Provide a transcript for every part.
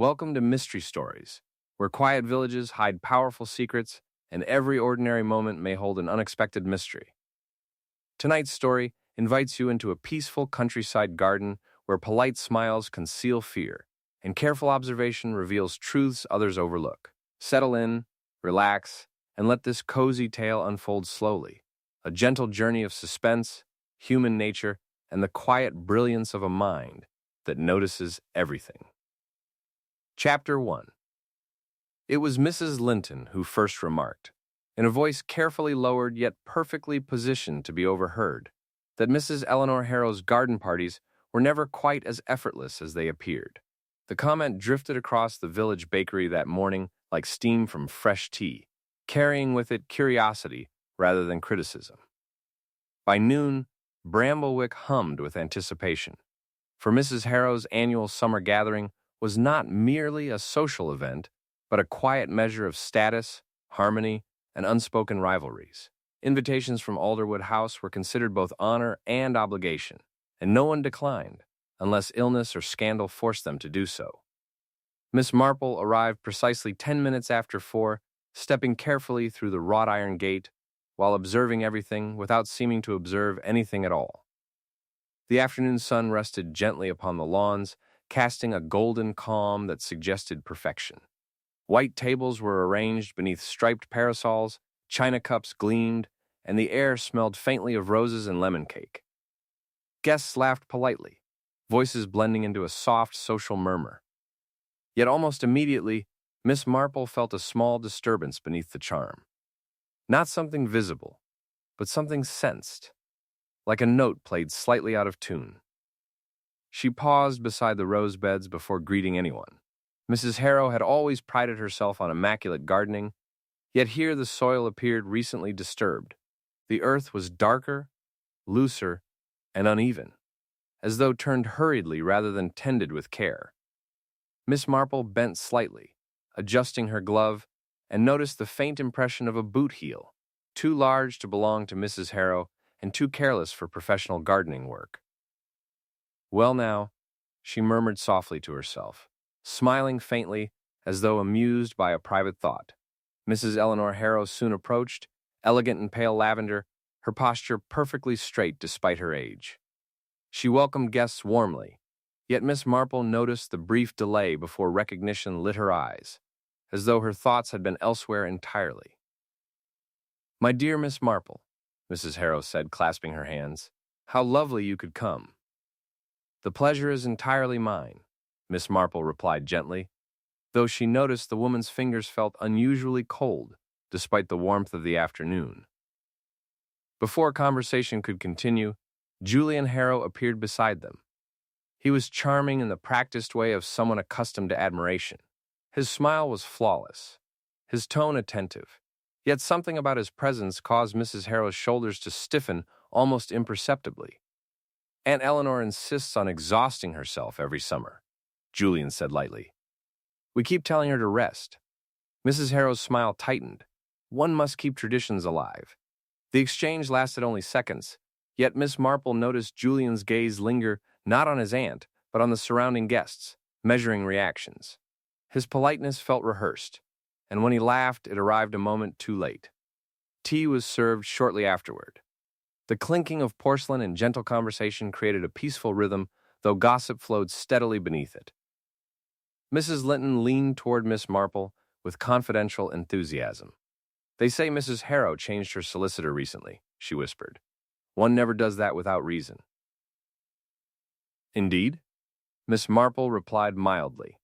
Welcome to Mystery Stories, where quiet villages hide powerful secrets and every ordinary moment may hold an unexpected mystery. Tonight's story invites you into a peaceful countryside garden where polite smiles conceal fear and careful observation reveals truths others overlook. Settle in, relax, and let this cozy tale unfold slowly. A gentle journey of suspense, human nature, and the quiet brilliance of a mind that notices everything. Chapter 1. It was Mrs. Linton who first remarked, in a voice carefully lowered yet perfectly positioned to be overheard, that Mrs. Eleanor Harrow's garden parties were never quite as effortless as they appeared. The comment drifted across the village bakery that morning like steam from fresh tea, carrying with it curiosity rather than criticism. By noon, Bramblewick hummed with anticipation, for Mrs. Harrow's annual summer gathering was not merely a social event, but a quiet measure of status, harmony, and unspoken rivalries. Invitations from Alderwood House were considered both honor and obligation, and no one declined, unless illness or scandal forced them to do so. Miss Marple arrived precisely 10 minutes after 4, stepping carefully through the wrought iron gate, while observing everything without seeming to observe anything at all. The afternoon sun rested gently upon the lawns, casting a golden calm that suggested perfection. White tables were arranged beneath striped parasols, china cups gleamed, and the air smelled faintly of roses and lemon cake. Guests laughed politely, voices blending into a soft social murmur. Yet almost immediately, Miss Marple felt a small disturbance beneath the charm. Not something visible, but something sensed, like a note played slightly out of tune. She paused beside the rose beds before greeting anyone. Mrs. Harrow had always prided herself on immaculate gardening, yet here the soil appeared recently disturbed. The earth was darker, looser, and uneven, as though turned hurriedly rather than tended with care. Miss Marple bent slightly, adjusting her glove, and noticed the faint impression of a boot heel, too large to belong to Mrs. Harrow and too careless for professional gardening work. "Well now," she murmured softly to herself, smiling faintly as though amused by a private thought. Mrs. Eleanor Harrow soon approached, elegant in pale lavender, her posture perfectly straight despite her age. She welcomed guests warmly, yet Miss Marple noticed the brief delay before recognition lit her eyes, as though her thoughts had been elsewhere entirely. "My dear Miss Marple," Mrs. Harrow said, clasping her hands, "how lovely you could come." "The pleasure is entirely mine," Miss Marple replied gently, though she noticed the woman's fingers felt unusually cold despite the warmth of the afternoon. Before conversation could continue, Julian Harrow appeared beside them. He was charming in the practiced way of someone accustomed to admiration. His smile was flawless, his tone attentive, yet something about his presence caused Mrs. Harrow's shoulders to stiffen almost imperceptibly. "Aunt Eleanor insists on exhausting herself every summer," Julian said lightly. "We keep telling her to rest." Mrs. Harrow's smile tightened. One must keep traditions alive. The exchange lasted only seconds, yet Miss Marple noticed Julian's gaze linger not on his aunt, but on the surrounding guests, measuring reactions. His politeness felt rehearsed, and when he laughed, it arrived a moment too late. Tea was served shortly afterward. The clinking of porcelain and gentle conversation created a peaceful rhythm, though gossip flowed steadily beneath it. Mrs. Linton leaned toward Miss Marple with confidential enthusiasm. "They say Mrs. Harrow changed her solicitor recently," she whispered. "One never does that without reason." "Indeed?" Miss Marple replied mildly.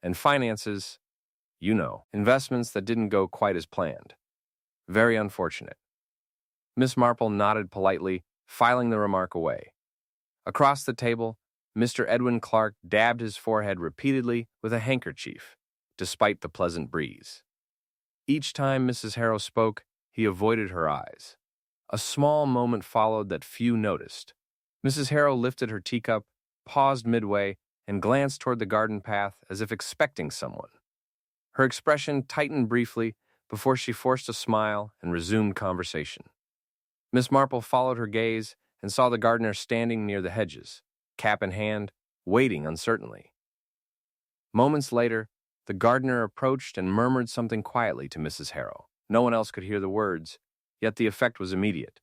"And finances, you know, investments that didn't go quite as planned. Very unfortunate." Miss Marple nodded politely, filing the remark away. Across the table, Mr. Edwin Clark dabbed his forehead repeatedly with a handkerchief, despite the pleasant breeze. Each time Mrs. Harrow spoke, he avoided her eyes. A small moment followed that few noticed. Mrs. Harrow lifted her teacup, paused midway, and glanced toward the garden path as if expecting someone. Her expression tightened briefly before she forced a smile and resumed conversation. Miss Marple followed her gaze and saw the gardener standing near the hedges, cap in hand, waiting uncertainly. Moments later, the gardener approached and murmured something quietly to Mrs. Harrow. No one else could hear the words, yet the effect was immediate.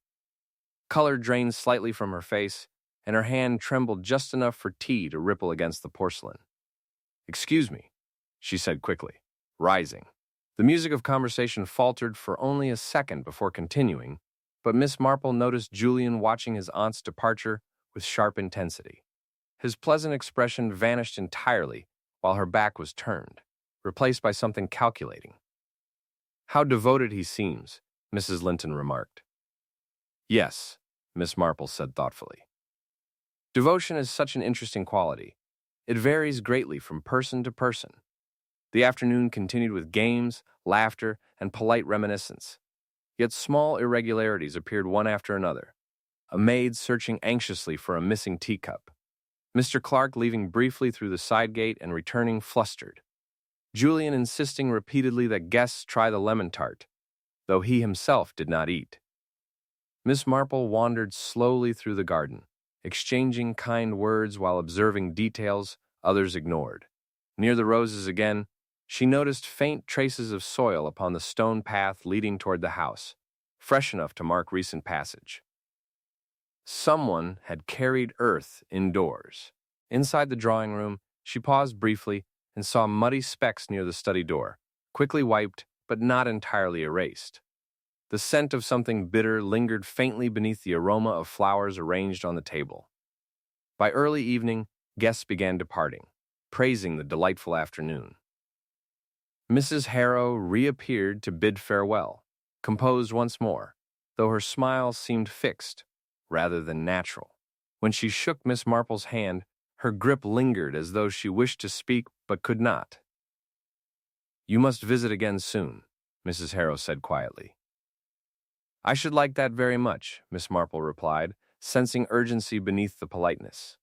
Color drained slightly from her face, and her hand trembled just enough for tea to ripple against the porcelain. "Excuse me," she said quickly, rising. The music of conversation faltered for only a second before continuing, but Miss Marple noticed Julian watching his aunt's departure with sharp intensity. His pleasant expression vanished entirely while her back was turned, replaced by something calculating. "How devoted he seems," Mrs. Linton remarked. "Yes," Miss Marple said thoughtfully. "Devotion is such an interesting quality. It varies greatly from person to person." The afternoon continued with games, laughter, and polite reminiscence. Yet small irregularities appeared one after another. A maid searching anxiously for a missing teacup. Mr. Clark leaving briefly through the side gate and returning flustered. Julian insisting repeatedly that guests try the lemon tart, though he himself did not eat. Miss Marple wandered slowly through the garden, exchanging kind words while observing details others ignored. Near the roses again, she noticed faint traces of soil upon the stone path leading toward the house, fresh enough to mark recent passage. Someone had carried earth indoors. Inside the drawing room, she paused briefly and saw muddy specks near the study door, quickly wiped but not entirely erased. The scent of something bitter lingered faintly beneath the aroma of flowers arranged on the table. By early evening, guests began departing, praising the delightful afternoon. Mrs. Harrow reappeared to bid farewell, composed once more, though her smile seemed fixed rather than natural. When she shook Miss Marple's hand, her grip lingered as though she wished to speak but could not. "You must visit again soon," Mrs. Harrow said quietly. "I should like that very much," Miss Marple replied, sensing urgency beneath the politeness.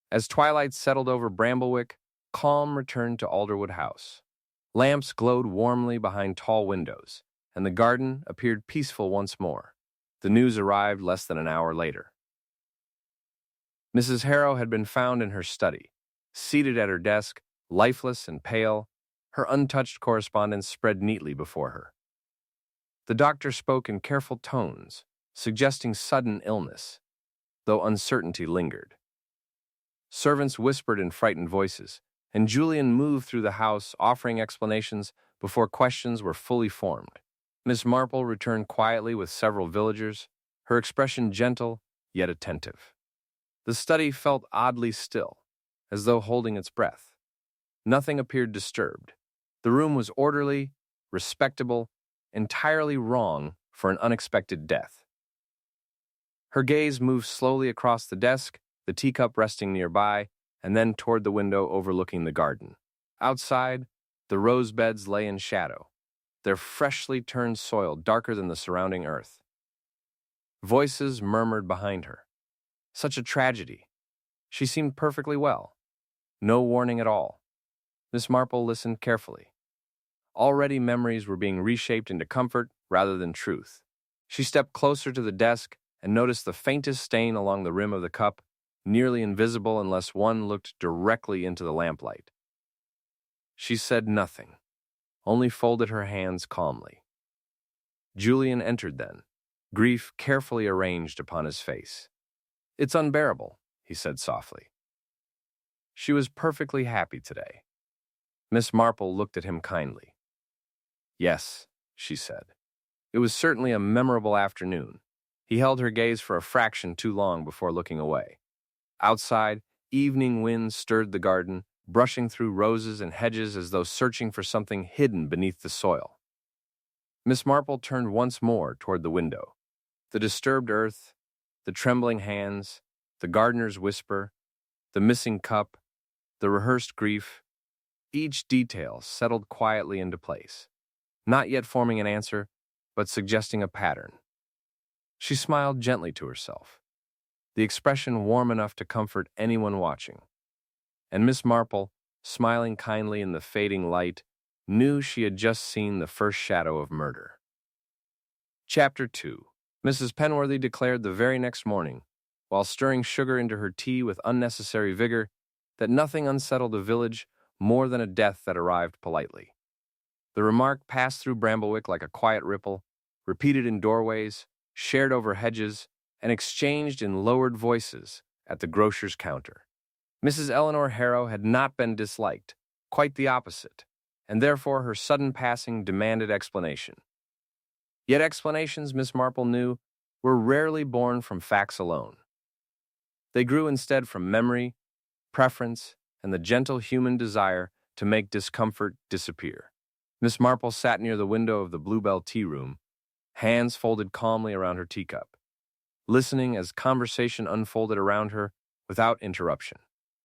As twilight settled over Bramblewick, calm returned to Alderwood House. Lamps glowed warmly behind tall windows, and the garden appeared peaceful once more. The news arrived less than an hour later. Mrs. Harrow had been found in her study, seated at her desk, lifeless and pale, her untouched correspondence spread neatly before her. The doctor spoke in careful tones, suggesting sudden illness, though uncertainty lingered. Servants whispered in frightened voices, and Julian moved through the house offering explanations before questions were fully formed. Miss Marple returned quietly with several villagers, her expression gentle yet attentive. The study felt oddly still, as though holding its breath. Nothing appeared disturbed. The room was orderly, respectable, entirely wrong for an unexpected death. Her gaze moved slowly across the desk, the teacup resting nearby, and then toward the window overlooking the garden. Outside, the rose beds lay in shadow, their freshly turned soil darker than the surrounding earth. Voices murmured behind her. Such a tragedy. She seemed perfectly well. No warning at all. Miss Marple listened carefully. Already memories were being reshaped into comfort rather than truth. She stepped closer to the desk and noticed the faintest stain along the rim of the cup, nearly invisible unless one looked directly into the lamplight. She said nothing, only folded her hands calmly. Julian entered then, grief carefully arranged upon his face. "It's unbearable," he said softly. She was perfectly happy today. Miss Marple looked at him kindly. "Yes," she said. It was certainly a memorable afternoon. He held her gaze for a fraction too long before looking away. Outside, evening winds stirred the garden, brushing through roses and hedges as though searching for something hidden beneath the soil. Miss Marple turned once more toward the window. The disturbed earth, the trembling hands, the gardener's whisper, the missing cup, the rehearsed grief, each detail settled quietly into place, not yet forming an answer, but suggesting a pattern. She smiled gently to herself, the expression warm enough to comfort anyone watching. And Miss Marple, smiling kindly in the fading light, knew she had just seen the first shadow of murder. Chapter 2. Mrs. Penworthy declared the very next morning, while stirring sugar into her tea with unnecessary vigor, that nothing unsettled the village more than a death that arrived politely. The remark passed through Bramblewick like a quiet ripple, repeated in doorways, shared over hedges, and exchanged in lowered voices at the grocer's counter. Mrs. Eleanor Harrow had not been disliked, quite the opposite, and therefore her sudden passing demanded explanation. Yet explanations, Miss Marple knew, were rarely born from facts alone. They grew instead from memory, preference, and the gentle human desire to make discomfort disappear. Miss Marple sat near the window of the Bluebell tea room, hands folded calmly around her teacup, listening as conversation unfolded around her without interruption.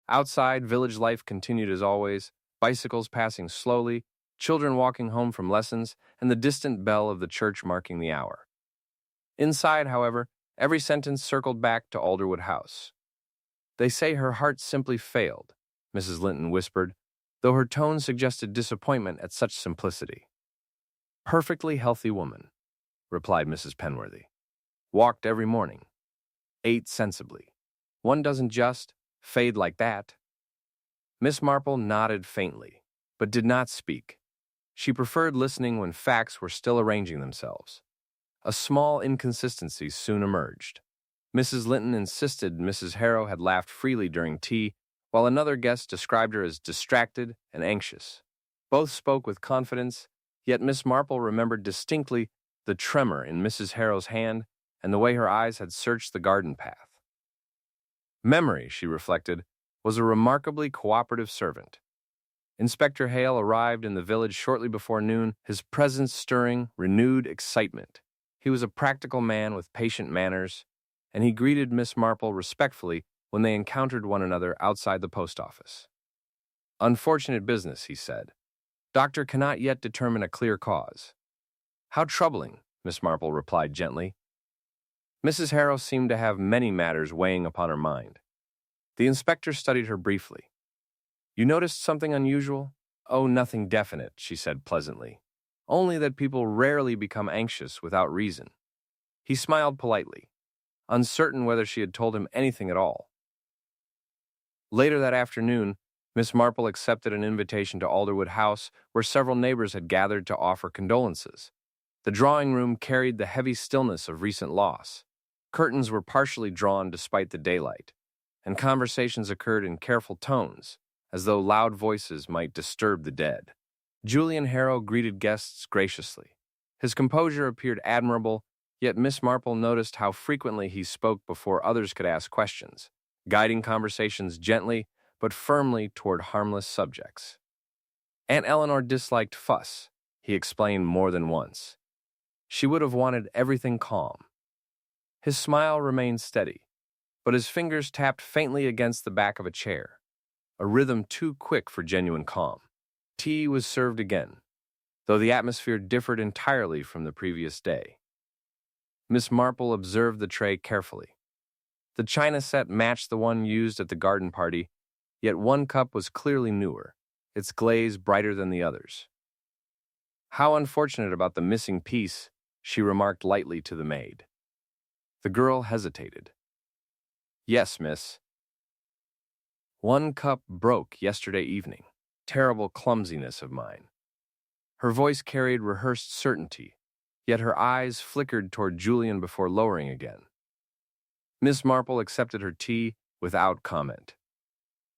Outside, village life continued as always, bicycles passing slowly, children walking home from lessons, and the distant bell of the church marking the hour. Inside, however, every sentence circled back to Alderwood House. "They say her heart simply failed," Mrs. Linton whispered, though her tone suggested disappointment at such simplicity. "Perfectly healthy woman," replied Mrs. Penworthy. "Walked every morning. Ate sensibly. One doesn't just fade like that." Miss Marple nodded faintly, but did not speak. She preferred listening when facts were still arranging themselves. A small inconsistency soon emerged. Mrs. Linton insisted Mrs. Harrow had laughed freely during tea, while another guest described her as distracted and anxious. Both spoke with confidence, yet Miss Marple remembered distinctly the tremor in Mrs. Harrow's hand and the way her eyes had searched the garden path. Memory, she reflected, was a remarkably cooperative servant. Inspector Hale arrived in the village shortly before noon, his presence stirring renewed excitement. He was a practical man with patient manners, and he greeted Miss Marple respectfully when they encountered one another outside the post office. "Unfortunate business," he said. "Doctor cannot yet determine a clear cause." "How troubling," Miss Marple replied gently. Mrs. Harrow seemed to have many matters weighing upon her mind. The inspector studied her briefly. "You noticed something unusual?" "Oh, nothing definite," she said pleasantly. "Only that people rarely become anxious without reason." He smiled politely, uncertain whether she had told him anything at all. Later that afternoon, Miss Marple accepted an invitation to Alderwood House, where several neighbors had gathered to offer condolences. The drawing room carried the heavy stillness of recent loss. Curtains were partially drawn despite the daylight, and conversations occurred in careful tones, as though loud voices might disturb the dead. Julian Harrow greeted guests graciously. His composure appeared admirable, yet Miss Marple noticed how frequently he spoke before others could ask questions, guiding conversations gently but firmly toward harmless subjects. Aunt Eleanor disliked fuss, he explained more than once. She would have wanted everything calm. His smile remained steady, but his fingers tapped faintly against the back of a chair, a rhythm too quick for genuine calm. Tea was served again, though the atmosphere differed entirely from the previous day. Miss Marple observed the tray carefully. The china set matched the one used at the garden party, yet one cup was clearly newer, its glaze brighter than the others. "How unfortunate about the missing piece," she remarked lightly to the maid. The girl hesitated. "Yes, miss. One cup broke yesterday evening. Terrible clumsiness of mine." Her voice carried rehearsed certainty, yet her eyes flickered toward Julian before lowering again. Miss Marple accepted her tea without comment.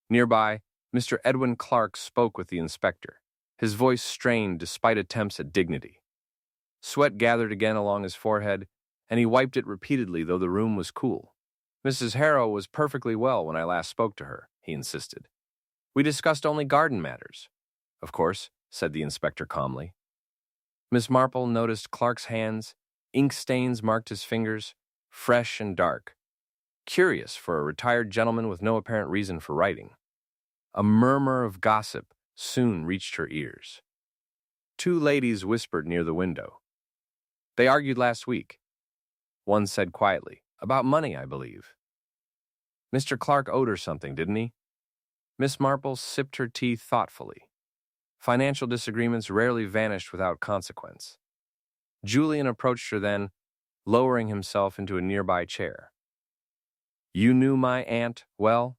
Nearby, Mr. Edwin Clark spoke with the inspector, his voice strained despite attempts at dignity. Sweat gathered again along his forehead, and he wiped it repeatedly though the room was cool. "Mrs. Harrow was perfectly well when I last spoke to her," he insisted. "We discussed only garden matters." "Of course," said the inspector calmly. Miss Marple noticed Clark's hands. Ink stains marked his fingers, fresh and dark. Curious for a retired gentleman with no apparent reason for writing. A murmur of gossip soon reached her ears. Two ladies whispered near the window. "They argued last week," one said quietly. "About money, I believe. Mr. Clark owed her something, didn't he?" Miss Marple sipped her tea thoughtfully. Financial disagreements rarely vanished without consequence. Julian approached her then, lowering himself into a nearby chair. "You knew my aunt well?"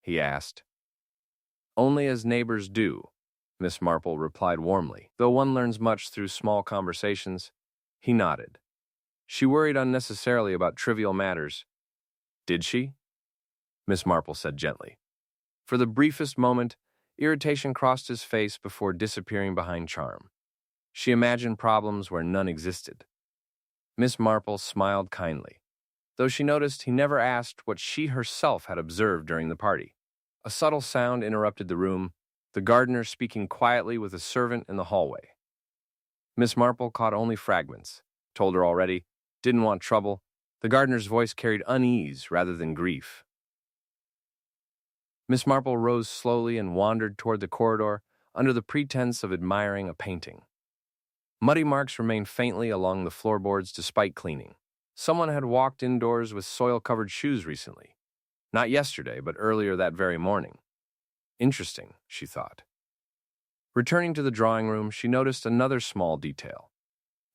he asked. Only as neighbors do, Miss Marple replied warmly. Though one learns much through small conversations, he nodded. She worried unnecessarily about trivial matters. Did she? Miss Marple said gently. For the briefest moment, irritation crossed his face before disappearing behind charm. She imagined problems where none existed. Miss Marple smiled kindly, though she noticed he never asked what she herself had observed during the party. A subtle sound interrupted the room, the gardener speaking quietly with a servant in the hallway. Miss Marple caught only fragments. Told her already, didn't want trouble. The gardener's voice carried unease rather than grief. Miss Marple rose slowly and wandered toward the corridor under the pretense of admiring a painting. Muddy marks remained faintly along the floorboards despite cleaning. Someone had walked indoors with soil-covered shoes recently. Not yesterday, but earlier that very morning. Interesting, she thought. Returning to the drawing room, she noticed another small detail.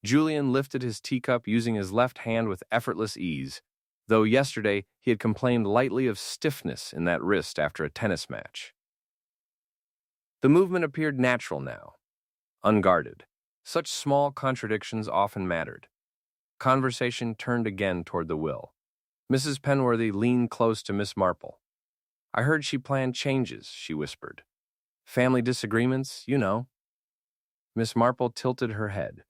Julian lifted his teacup using his left hand with effortless ease, though yesterday he had complained lightly of stiffness in that wrist after a tennis match. The movement appeared natural now, unguarded. Such small contradictions often mattered. Conversation turned again toward the will. Mrs. Penworthy leaned close to Miss Marple. I heard she planned changes, she whispered. Family disagreements, you know. Miss Marple tilted her head.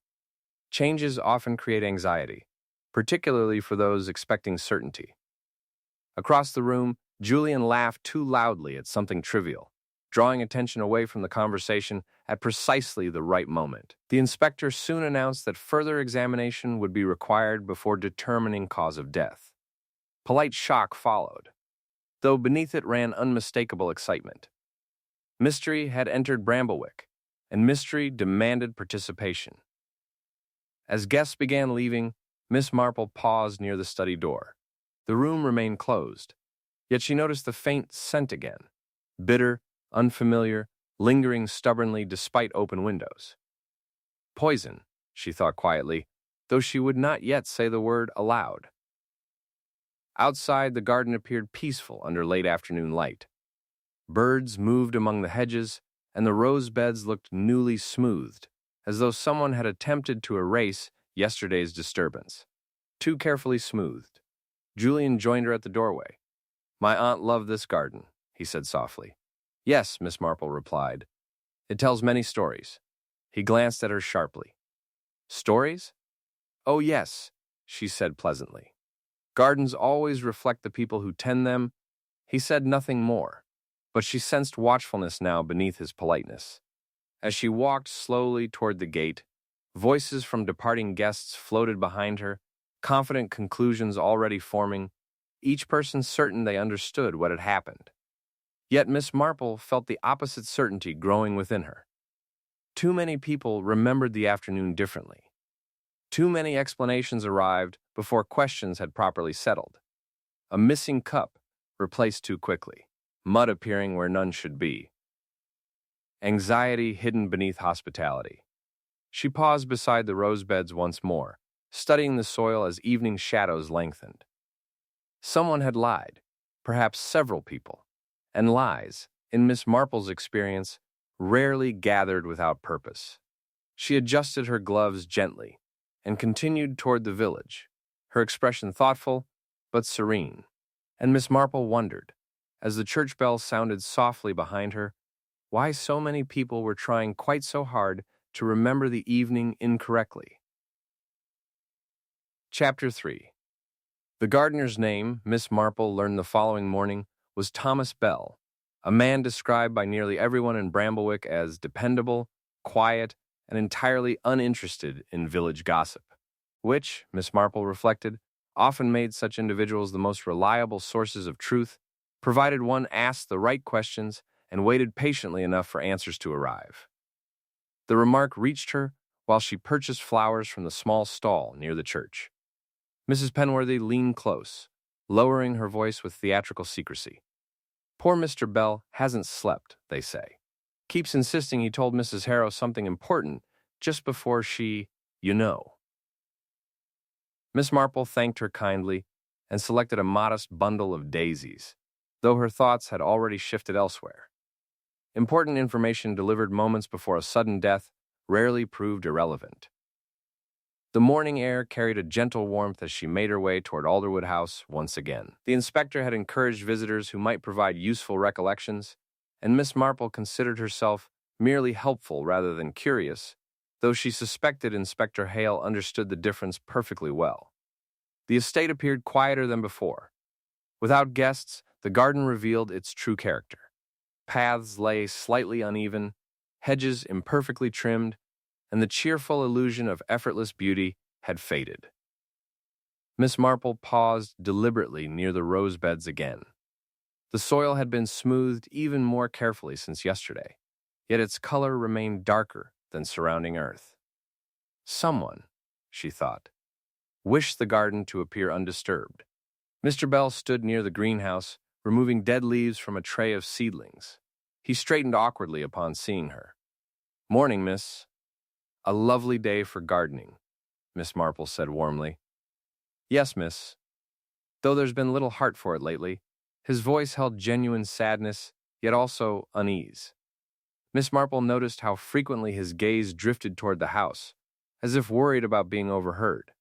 Changes often create anxiety, particularly for those expecting certainty. Across the room, Julian laughed too loudly at something trivial, drawing attention away from the conversation at precisely the right moment. The inspector soon announced that further examination would be required before determining cause of death. Polite shock followed, though beneath it ran unmistakable excitement. Mystery had entered Bramblewick, and mystery demanded participation. As guests began leaving, Miss Marple paused near the study door. The room remained closed, yet she noticed the faint scent again, bitter, unfamiliar, lingering stubbornly despite open windows. Poison, she thought quietly, though she would not yet say the word aloud. Outside, the garden appeared peaceful under late afternoon light. Birds moved among the hedges, and the rose beds looked newly smoothed, as though someone had attempted to erase yesterday's disturbance. Too carefully smoothed. Julian joined her at the doorway. My aunt loved this garden, he said softly. Yes, Miss Marple replied. It tells many stories. He glanced at her sharply. Stories? Oh, yes, she said pleasantly. Gardens always reflect the people who tend them. He said nothing more, but she sensed watchfulness now beneath his politeness. As she walked slowly toward the gate, voices from departing guests floated behind her, confident conclusions already forming, each person certain they understood what had happened. Yet Miss Marple felt the opposite certainty growing within her. Too many people remembered the afternoon differently. Too many explanations arrived before questions had properly settled. A missing cup replaced too quickly, mud appearing where none should be. Anxiety hidden beneath hospitality. She paused beside the rose beds once more, studying the soil as evening shadows lengthened. Someone had lied, perhaps several people, and lies, in Miss Marple's experience, rarely gathered without purpose. She adjusted her gloves gently and continued toward the village, her expression thoughtful but serene. And Miss Marple wondered, as the church bell sounded softly behind her, why so many people were trying quite so hard to remember the evening incorrectly. Chapter 3. The gardener's name, Miss Marple learned the following morning, was Thomas Bell, a man described by nearly everyone in Bramblewick as dependable, quiet, and entirely uninterested in village gossip, which, Miss Marple reflected, often made such individuals the most reliable sources of truth, provided one asked the right questions and waited patiently enough for answers to arrive. The remark reached her while she purchased flowers from the small stall near the church. Mrs. Penworthy leaned close, lowering her voice with theatrical secrecy. Poor Mr. Bell hasn't slept, they say. Keeps insisting he told Mrs. Harrow something important just before she, you know. Miss Marple thanked her kindly and selected a modest bundle of daisies, though her thoughts had already shifted elsewhere. Important information delivered moments before a sudden death rarely proved irrelevant. The morning air carried a gentle warmth as she made her way toward Alderwood House once again. The inspector had encouraged visitors who might provide useful recollections, and Miss Marple considered herself merely helpful rather than curious, though she suspected Inspector Hale understood the difference perfectly well. The estate appeared quieter than before. Without guests, the garden revealed its true character. Paths lay slightly uneven, hedges imperfectly trimmed, and the cheerful illusion of effortless beauty had faded. Miss Marple paused deliberately near the rose beds again. The soil had been smoothed even more carefully since yesterday, yet its color remained darker than surrounding earth. Someone, she thought, wished the garden to appear undisturbed. Mr. Bell stood near the greenhouse, removing dead leaves from a tray of seedlings. He straightened awkwardly upon seeing her. "Morning, miss." "A lovely day for gardening," Miss Marple said warmly. "Yes, miss. Though there's been little heart for it lately." His voice held genuine sadness, yet also unease. Miss Marple noticed how frequently his gaze drifted toward the house, as if worried about being overheard.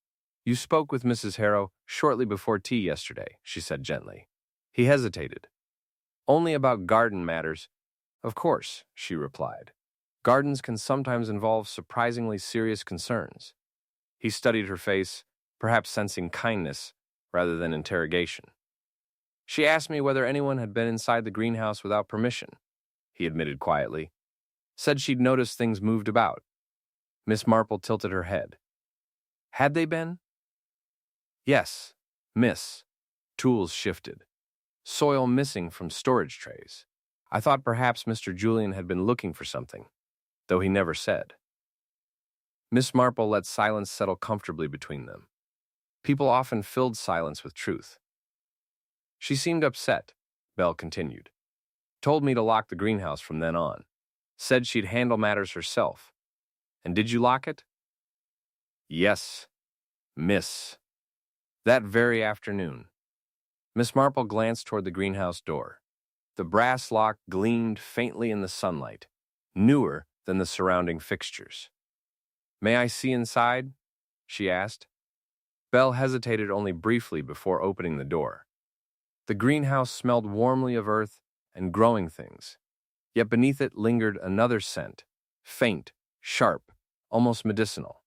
"You spoke with Mrs. Harrow shortly before tea yesterday," she said gently. He hesitated. "Only about garden matters." "Of course," she replied. "Gardens can sometimes involve surprisingly serious concerns." He studied her face, perhaps sensing kindness rather than interrogation. "She asked me whether anyone had been inside the greenhouse without permission," he admitted quietly. "Said she'd noticed things moved about." Miss Marple tilted her head. "Had they been?" "Yes, miss." Tools shifted. Soil missing from storage trays. "I thought perhaps Mr. Julian had been looking for something, though he never said." Miss Marple let silence settle comfortably between them. People often filled silence with truth. "She seemed upset," Belle continued. "Told me to lock the greenhouse from then on. Said she'd handle matters herself." "And did you lock it?" "Yes, miss." That very afternoon. Miss Marple glanced toward the greenhouse door. The brass lock gleamed faintly in the sunlight, newer than the surrounding fixtures. "May I see inside?" she asked. Belle hesitated only briefly before opening the door. The greenhouse smelled warmly of earth and growing things, yet beneath it lingered another scent, faint, sharp, almost medicinal.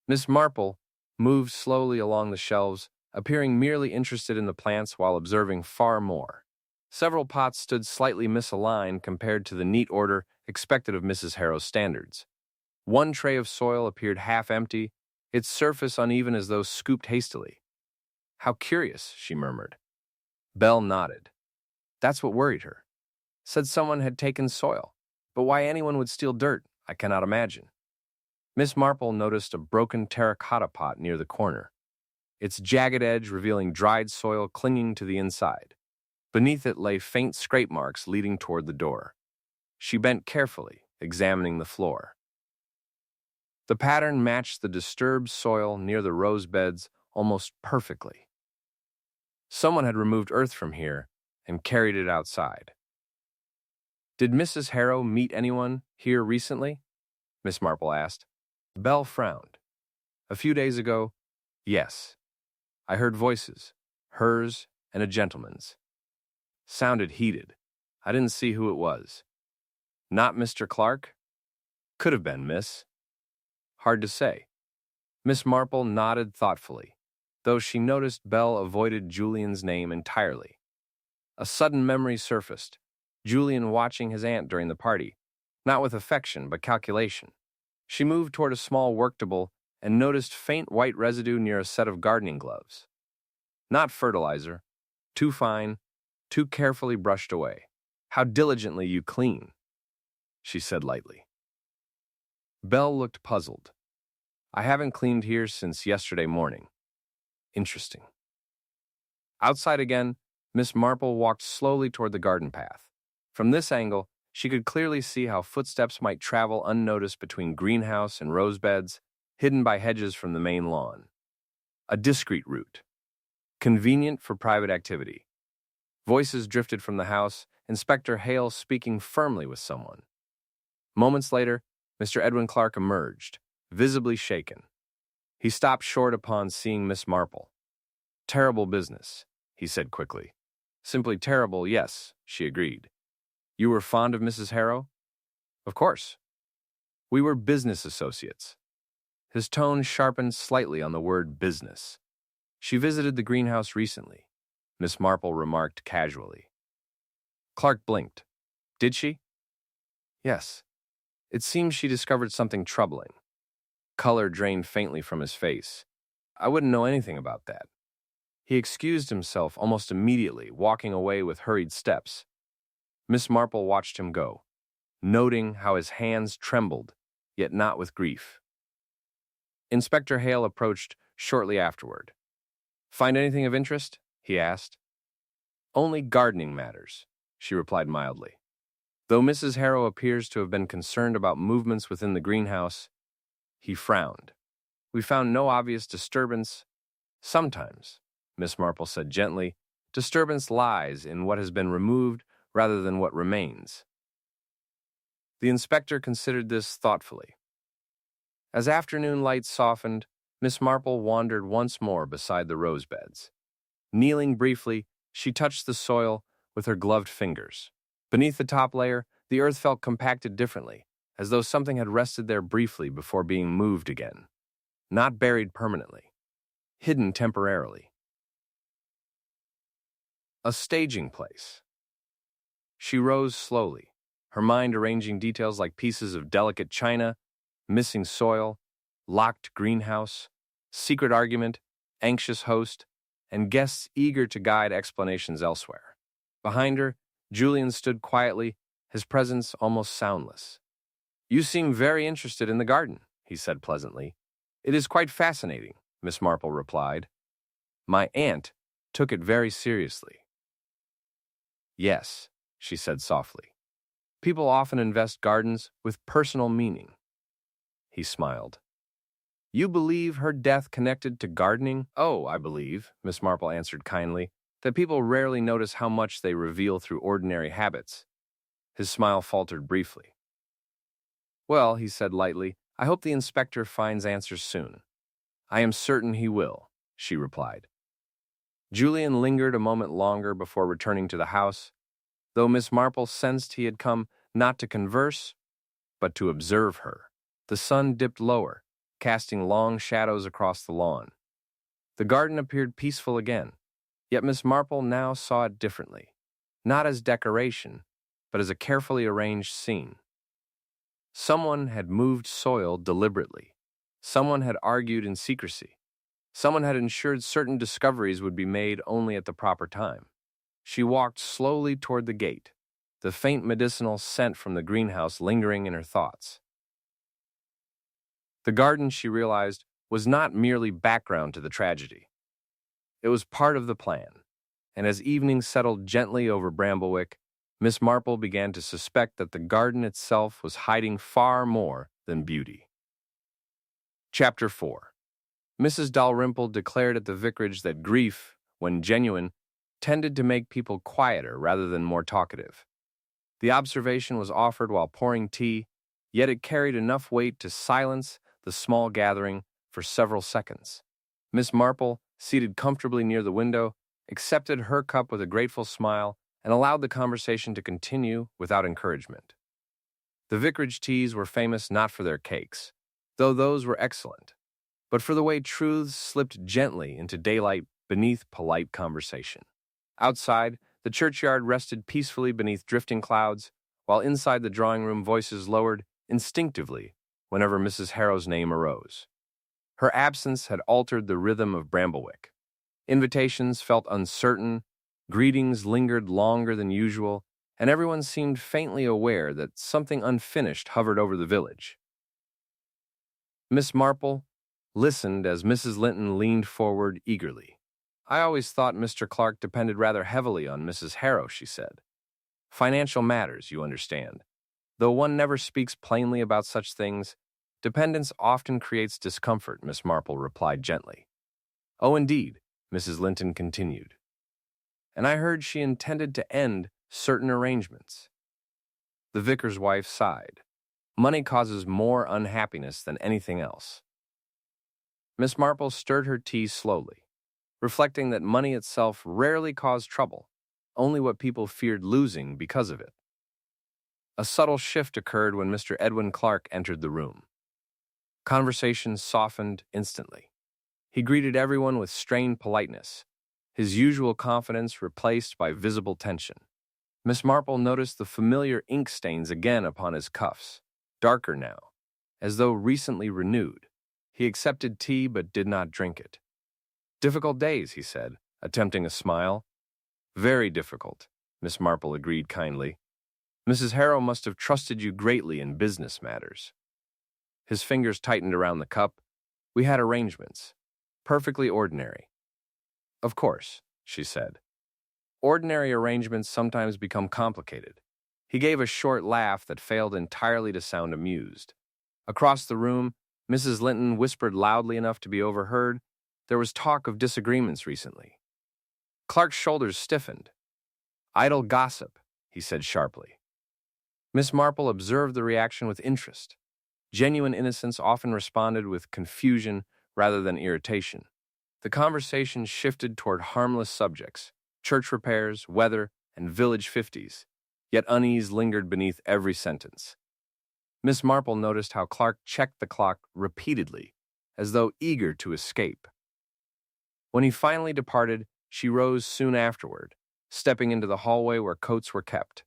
Miss Marple moved slowly along the shelves, appearing merely interested in the plants while observing far more. Several pots stood slightly misaligned compared to the neat order expected of Mrs. Harrow's standards. One tray of soil appeared half empty, its surface uneven as though scooped hastily. "How curious," she murmured. Belle nodded. That's what worried her. Said someone had taken soil, but why anyone would steal dirt, I cannot imagine. Miss Marple noticed a broken terracotta pot near the corner, its jagged edge revealing dried soil clinging to the inside. Beneath it lay faint scrape marks leading toward the door. She bent carefully, examining the floor. The pattern matched the disturbed soil near the rose beds almost perfectly. Someone had removed earth from here and carried it outside. "Did Mrs. Harrow meet anyone here recently?" Miss Marple asked. Belle frowned. "A few days ago, yes. I heard voices, hers and a gentleman's. Sounded heated. I didn't see who it was." "Not Mr. Clark?" "Could have been, miss." "Hard to say." Miss Marple nodded thoughtfully, though she noticed Belle avoided Julian's name entirely. A sudden memory surfaced, Julian watching his aunt during the party, not with affection but calculation. She moved toward a small worktable and noticed faint white residue near a set of gardening gloves. Not fertilizer, too fine, too carefully brushed away. "How diligently you clean," she said lightly. Belle looked puzzled. "I haven't cleaned here since yesterday morning." "Interesting." Outside again, Miss Marple walked slowly toward the garden path. From this angle, she could clearly see how footsteps might travel unnoticed between greenhouse and rose beds, hidden by hedges from the main lawn. A discreet route, convenient for private activity. Voices drifted from the house, Inspector Hale speaking firmly with someone. Moments later, Mr. Edwin Clark emerged, visibly shaken. He stopped short upon seeing Miss Marple. "Terrible business," he said quickly. "Simply terrible, yes," she agreed. "You were fond of Mrs. Harrow?" "Of course. We were business associates." His tone sharpened slightly on the word business. "She visited the greenhouse recently," Miss Marple remarked casually. Clark blinked. "Did she?" "Yes. It seems she discovered something troubling." Color drained faintly from his face. "I wouldn't know anything about that." He excused himself almost immediately, walking away with hurried steps. Miss Marple watched him go, noting how his hands trembled, yet not with grief. Inspector Hale approached shortly afterward. "Find anything of interest?" he asked. "Only gardening matters," she replied mildly. Though Mrs. Harrow appears to have been concerned about movements within the greenhouse, he frowned. "We found no obvious disturbance." "Sometimes," Miss Marple said gently, "disturbance lies in what has been removed rather than what remains." The inspector considered this thoughtfully. As afternoon light softened, Miss Marple wandered once more beside the rose beds. Kneeling briefly, she touched the soil with her gloved fingers. Beneath the top layer, the earth felt compacted differently, as though something had rested there briefly before being moved again. Not buried permanently. Hidden temporarily. A staging place. She rose slowly, her mind arranging details like pieces of delicate china, missing soil, locked greenhouse, secret argument, anxious host, and guests eager to guide explanations elsewhere. Behind her, Julian stood quietly, his presence almost soundless. "You seem very interested in the garden," he said pleasantly. "It is quite fascinating," Miss Marple replied. "My aunt took it very seriously." "Yes," she said softly. "People often invest gardens with personal meaning." He smiled. "You believe her death connected to gardening?" "Oh, I believe," Miss Marple answered kindly, "that people rarely notice how much they reveal through ordinary habits." His smile faltered briefly. "Well," he said lightly, "I hope the inspector finds answers soon." "I am certain he will," she replied. Julian lingered a moment longer before returning to the house, though Miss Marple sensed he had come not to converse, but to observe her. The sun dipped lower, casting long shadows across the lawn. The garden appeared peaceful again, yet Miss Marple now saw it differently, not as decoration, but as a carefully arranged scene. Someone had moved soil deliberately. Someone had argued in secrecy. Someone had ensured certain discoveries would be made only at the proper time. She walked slowly toward the gate, the faint medicinal scent from the greenhouse lingering in her thoughts. The garden, she realized, was not merely background to the tragedy. It was part of the plan, and as evening settled gently over Bramblewick, Miss Marple began to suspect that the garden itself was hiding far more than beauty. Chapter 4. Mrs. Dalrymple declared at the vicarage that grief, when genuine, tended to make people quieter rather than more talkative. The observation was offered while pouring tea, yet it carried enough weight to silence the small gathering for several seconds. Miss Marple, seated comfortably near the window, accepted her cup with a grateful smile and allowed the conversation to continue without encouragement. The vicarage teas were famous not for their cakes, though those were excellent, but for the way truths slipped gently into daylight beneath polite conversation. Outside, the churchyard rested peacefully beneath drifting clouds, while inside the drawing room voices lowered instinctively whenever Mrs. Harrow's name arose. Her absence had altered the rhythm of Bramblewick. Invitations felt uncertain, greetings lingered longer than usual, and everyone seemed faintly aware that something unfinished hovered over the village. Miss Marple listened as Mrs. Linton leaned forward eagerly. "I always thought Mr. Clark depended rather heavily on Mrs. Harrow," she said. "Financial matters, you understand. Though one never speaks plainly about such things, dependence often creates discomfort," Miss Marple replied gently. "Oh, indeed," Mrs. Linton continued. "And I heard she intended to end certain arrangements. The vicar's wife sighed. Money causes more unhappiness than anything else. Miss Marple stirred her tea slowly, reflecting that money itself rarely caused trouble, only what people feared losing because of it. A subtle shift occurred when Mr. Edwin Clark entered the room. Conversation softened instantly. He greeted everyone with strained politeness, his usual confidence replaced by visible tension. Miss Marple noticed the familiar ink stains again upon his cuffs, darker now, as though recently renewed. He accepted tea but did not drink it. "Difficult days," he said, attempting a smile. "Very difficult," Miss Marple agreed kindly. "Mrs. Harrow must have trusted you greatly in business matters." His fingers tightened around the cup. "We had arrangements. Perfectly ordinary." "Of course," she said. "Ordinary arrangements sometimes become complicated." He gave a short laugh that failed entirely to sound amused. Across the room, Mrs. Linton whispered loudly enough to be overheard, "There was talk of disagreements recently." Clark's shoulders stiffened. "Idle gossip," he said sharply. Miss Marple observed the reaction with interest. Genuine innocence often responded with confusion rather than irritation. The conversation shifted toward harmless subjects, church repairs, weather, and village 50s, yet unease lingered beneath every sentence. Miss Marple noticed how Clark checked the clock repeatedly, as though eager to escape. When he finally departed, she rose soon afterward, stepping into the hallway where coats were kept.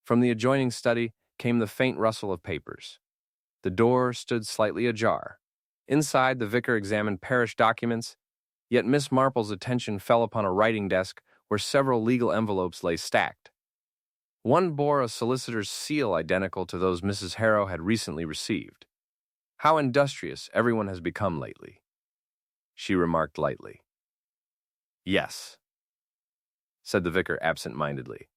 From the adjoining study came the faint rustle of papers. The door stood slightly ajar. Inside, the vicar examined parish documents, yet Miss Marple's attention fell upon a writing desk where several legal envelopes lay stacked. One bore a solicitor's seal identical to those Mrs. Harrow had recently received. "How industrious everyone has become lately," she remarked lightly. "Yes," said the vicar absent-mindedly.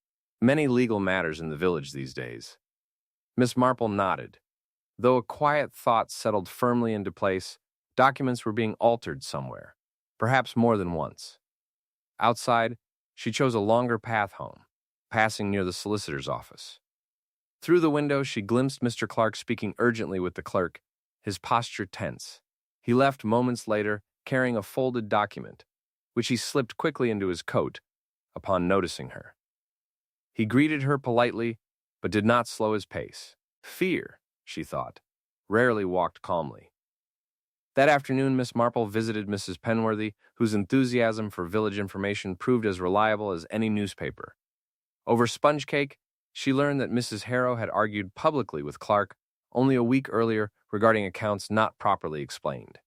"Many legal matters in the village these days." Miss Marple nodded. Though a quiet thought settled firmly into place, documents were being altered somewhere, perhaps more than once. Outside, she chose a longer path home, passing near the solicitor's office. Through the window, she glimpsed Mr. Clark speaking urgently with the clerk, his posture tense. He left moments later, carrying a folded document, which he slipped quickly into his coat upon noticing her. He greeted her politely, but did not slow his pace. Fear, she thought, rarely walked calmly. That afternoon, Miss Marple visited Mrs. Penworthy, whose enthusiasm for village information proved as reliable as any newspaper. Over sponge cake, she learned that Mrs. Harrow had argued publicly with Clark only a week earlier regarding accounts not properly explained.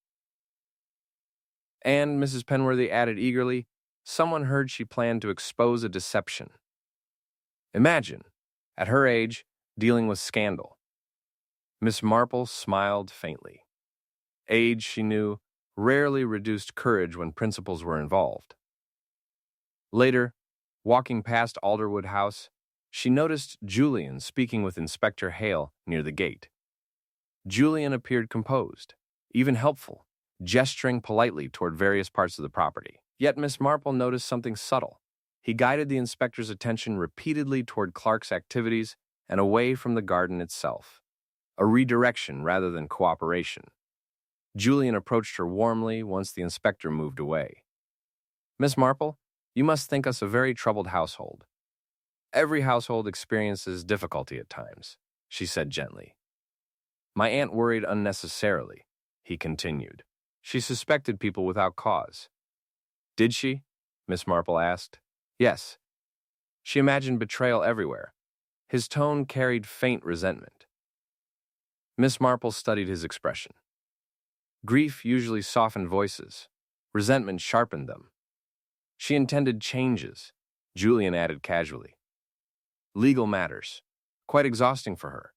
And, Mrs. Penworthy added eagerly, someone heard she planned to expose a deception. Imagine, at her age, dealing with scandal. Miss Marple smiled faintly. Age, she knew, rarely reduced courage when principles were involved. Later, walking past Alderwood House, she noticed Julian speaking with Inspector Hale near the gate. Julian appeared composed, even helpful, gesturing politely toward various parts of the property. Yet Miss Marple noticed something subtle. He guided the inspector's attention repeatedly toward Clark's activities and away from the garden itself, a redirection rather than cooperation. Julian approached her warmly once the inspector moved away. "Miss Marple, you must think us a very troubled household." "Every household experiences difficulty at times," she said gently. "My aunt worried unnecessarily," he continued. "She suspected people without cause." "Did she?" Miss Marple asked. "Yes. She imagined betrayal everywhere." His tone carried faint resentment. Miss Marple studied his expression. Grief usually softened voices. Resentment sharpened them. She intended changes, Julian added casually. Legal matters. Quite exhausting for her.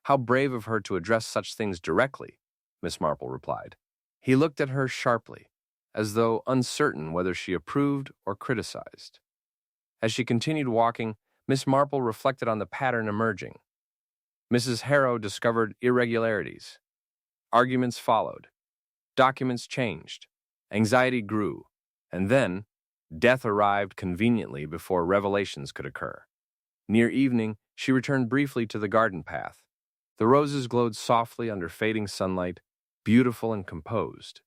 How brave of her to address such things directly, Miss Marple replied. He looked at her sharply, as though uncertain whether she approved or criticized. As she continued walking, Miss Marple reflected on the pattern emerging. Mrs. Harrow discovered irregularities. Arguments followed. Documents changed. Anxiety grew. And then, death arrived conveniently before revelations could occur. Near evening, she returned briefly to the garden path. The roses glowed softly under fading sunlight, beautiful and composed.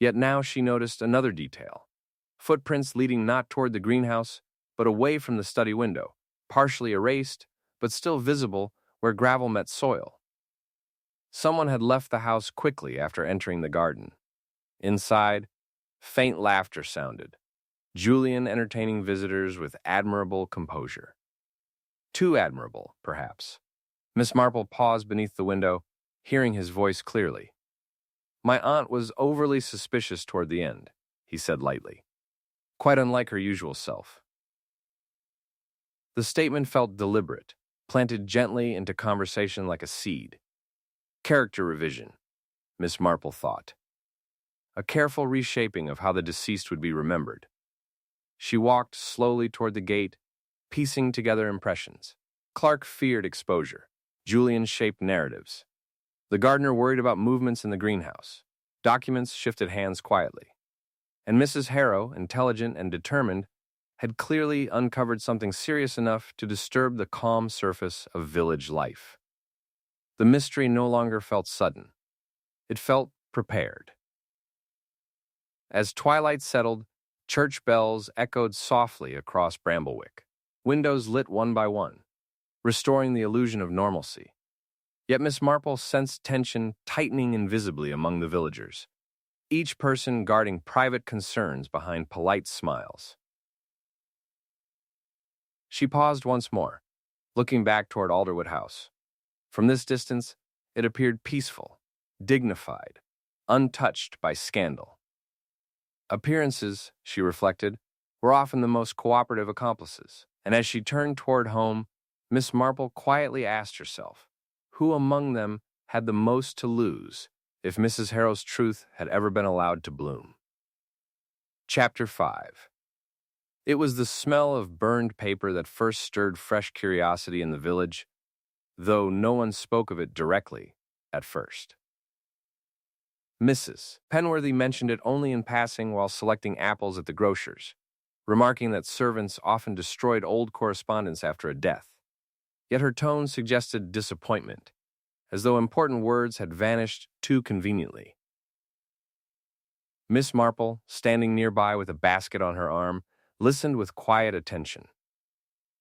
Yet now she noticed another detail. Footprints leading not toward the greenhouse, but away from the study window, partially erased, but still visible where gravel met soil. Someone had left the house quickly after entering the garden. Inside, faint laughter sounded, Julian entertaining visitors with admirable composure. Too admirable, perhaps. Miss Marple paused beneath the window, hearing his voice clearly. "My aunt was overly suspicious toward the end," he said lightly, quite unlike her usual self. The statement felt deliberate, planted gently into conversation like a seed. Character revision, Miss Marple thought. A careful reshaping of how the deceased would be remembered. She walked slowly toward the gate, piecing together impressions. Clark feared exposure. Julian shaped narratives. The gardener worried about movements in the greenhouse. Documents shifted hands quietly. And Mrs. Harrow, intelligent and determined, had clearly uncovered something serious enough to disturb the calm surface of village life. The mystery no longer felt sudden. It felt prepared. As twilight settled, church bells echoed softly across Bramblewick. Windows lit one by one, restoring the illusion of normalcy. Yet Miss Marple sensed tension tightening invisibly among the villagers, each person guarding private concerns behind polite smiles. She paused once more, looking back toward Alderwood House. From this distance, it appeared peaceful, dignified, untouched by scandal. Appearances, she reflected, were often the most cooperative accomplices, and as she turned toward home, Miss Marple quietly asked herself, who among them had the most to lose if Mrs. Harrow's truth had ever been allowed to bloom? Chapter 5. It was the smell of burned paper that first stirred fresh curiosity in the village, though no one spoke of it directly at first. Mrs. Penworthy mentioned it only in passing while selecting apples at the grocer's, remarking that servants often destroyed old correspondence after a death. Yet her tone suggested disappointment, as though important words had vanished too conveniently. Miss Marple, standing nearby with a basket on her arm, listened with quiet attention.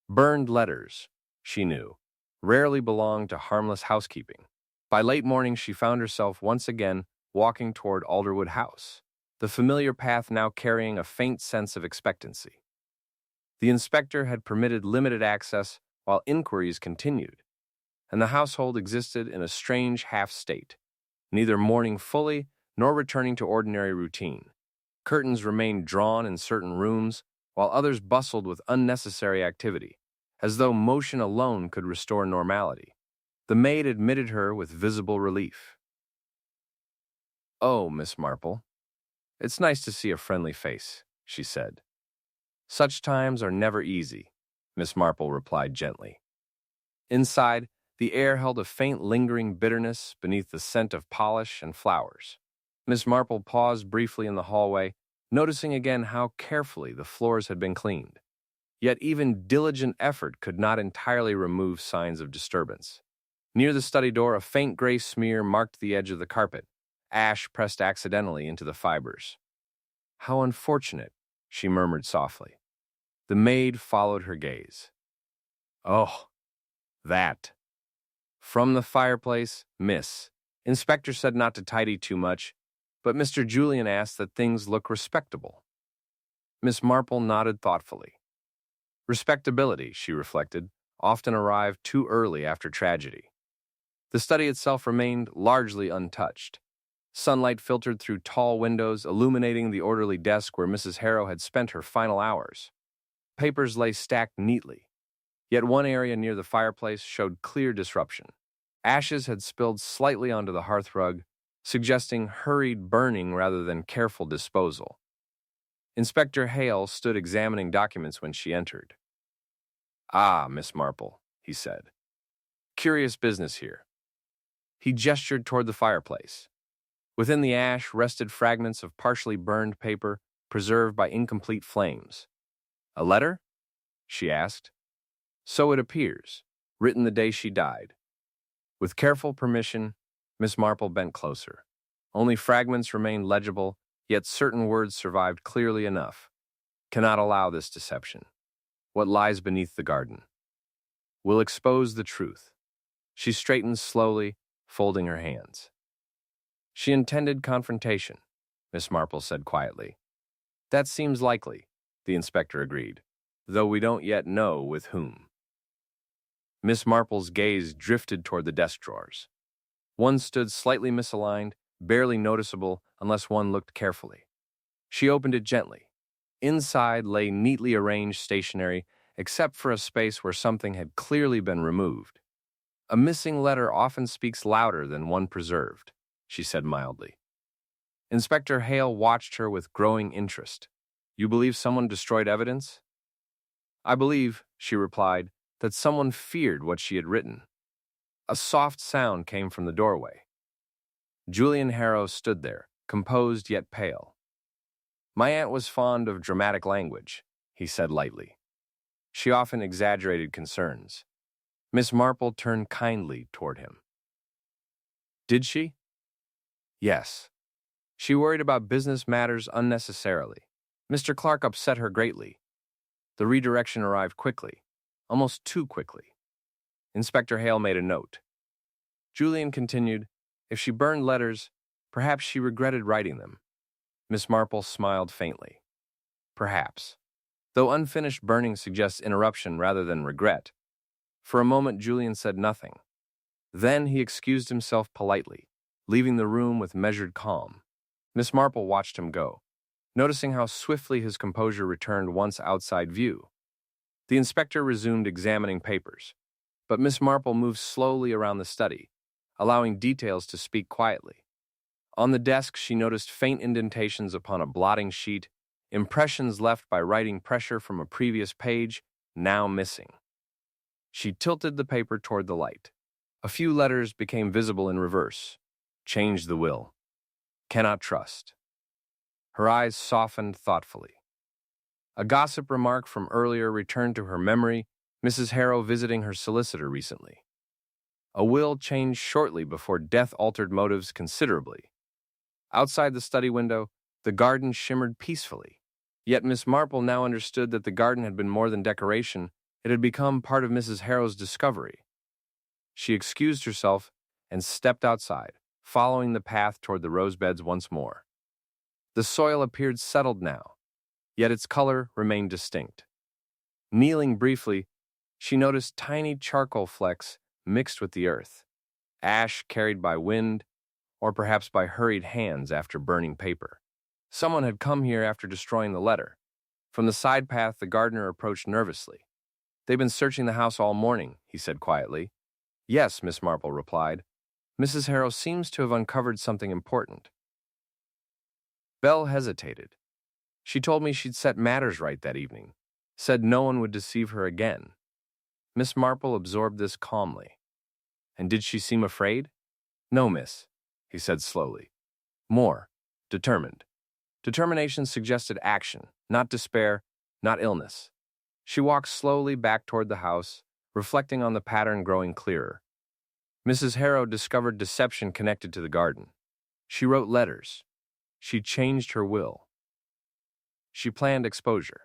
Burned letters, she knew, rarely belonged to harmless housekeeping. By late morning, she found herself once again walking toward Alderwood House, the familiar path now carrying a faint sense of expectancy. The inspector had permitted limited access while inquiries continued, and the household existed in a strange half-state, neither mourning fully nor returning to ordinary routine. Curtains remained drawn in certain rooms, while others bustled with unnecessary activity, as though motion alone could restore normality. The maid admitted her with visible relief. "Oh, Miss Marple, it's nice to see a friendly face," she said. "Such times are never easy," Miss Marple replied gently. Inside, the air held a faint lingering bitterness beneath the scent of polish and flowers. Miss Marple paused briefly in the hallway, noticing again how carefully the floors had been cleaned. Yet even diligent effort could not entirely remove signs of disturbance. Near the study door, a faint gray smear marked the edge of the carpet, ash pressed accidentally into the fibers. "How unfortunate," she murmured softly. The maid followed her gaze. "Oh, that." From the fireplace, Miss Inspector said not to tidy too much, but Mr. Julian asked that things look respectable. Miss Marple nodded thoughtfully. Respectability, she reflected, often arrived too early after tragedy. The study itself remained largely untouched. Sunlight filtered through tall windows, illuminating the orderly desk where Mrs. Harrow had spent her final hours. Papers lay stacked neatly, yet one area near the fireplace showed clear disruption. Ashes had spilled slightly onto the hearthrug, suggesting hurried burning rather than careful disposal. Inspector Hale stood examining documents when she entered. "Ah, Miss Marple," he said. "Curious business here." He gestured toward the fireplace. Within the ash rested fragments of partially burned paper preserved by incomplete flames. "A letter?" she asked. So it appears, written the day she died. With careful permission, Miss Marple bent closer. Only fragments remained legible, yet certain words survived clearly enough. Cannot allow this deception. What lies beneath the garden will expose the truth. She straightened slowly, folding her hands. She intended confrontation, Miss Marple said quietly. That seems likely, the inspector agreed, though we don't yet know with whom. Miss Marple's gaze drifted toward the desk drawers. One stood slightly misaligned, barely noticeable unless one looked carefully. She opened it gently. Inside lay neatly arranged stationery, except for a space where something had clearly been removed. A missing letter often speaks louder than one preserved, she said mildly. Inspector Hale watched her with growing interest. You believe someone destroyed evidence? I believe, she replied, that someone feared what she had written. A soft sound came from the doorway. Julian Harrow stood there, composed yet pale. My aunt was fond of dramatic language, he said lightly. She often exaggerated concerns. Miss Marple turned kindly toward him. Did she? Yes. She worried about business matters unnecessarily. Mr. Clark upset her greatly. The redirection arrived quickly, almost too quickly. Inspector Hale made a note. Julian continued, if she burned letters, perhaps she regretted writing them. Miss Marple smiled faintly. Perhaps. Though unfinished burning suggests interruption rather than regret. For a moment, Julian said nothing. Then he excused himself politely, leaving the room with measured calm. Miss Marple watched him go, noticing how swiftly his composure returned once outside view. The inspector resumed examining papers, but Miss Marple moved slowly around the study, allowing details to speak quietly. On the desk, she noticed faint indentations upon a blotting sheet, impressions left by writing pressure from a previous page, now missing. She tilted the paper toward the light. A few letters became visible in reverse. Change the will. Cannot trust. Her eyes softened thoughtfully. A gossip remark from earlier returned to her memory, Mrs. Harrow visiting her solicitor recently. A will changed shortly before death altered motives considerably. Outside the study window, the garden shimmered peacefully. Yet Miss Marple now understood that the garden had been more than decoration, it had become part of Mrs. Harrow's discovery. She excused herself and stepped outside, following the path toward the rose beds once more. The soil appeared settled now, yet its color remained distinct. Kneeling briefly, she noticed tiny charcoal flecks mixed with the earth, ash carried by wind, or perhaps by hurried hands after burning paper. Someone had come here after destroying the letter. From the side path, the gardener approached nervously. They've been searching the house all morning, he said quietly. Yes, Miss Marple replied. Mrs. Harrow seems to have uncovered something important. Belle hesitated. She told me she'd set matters right that evening, said no one would deceive her again. Miss Marple absorbed this calmly. And did she seem afraid? No, miss, he said slowly. More, determined. Determination suggested action, not despair, not illness. She walked slowly back toward the house, reflecting on the pattern growing clearer. Mrs. Harrow discovered deception connected to the garden. She wrote letters. She changed her will. She planned exposure.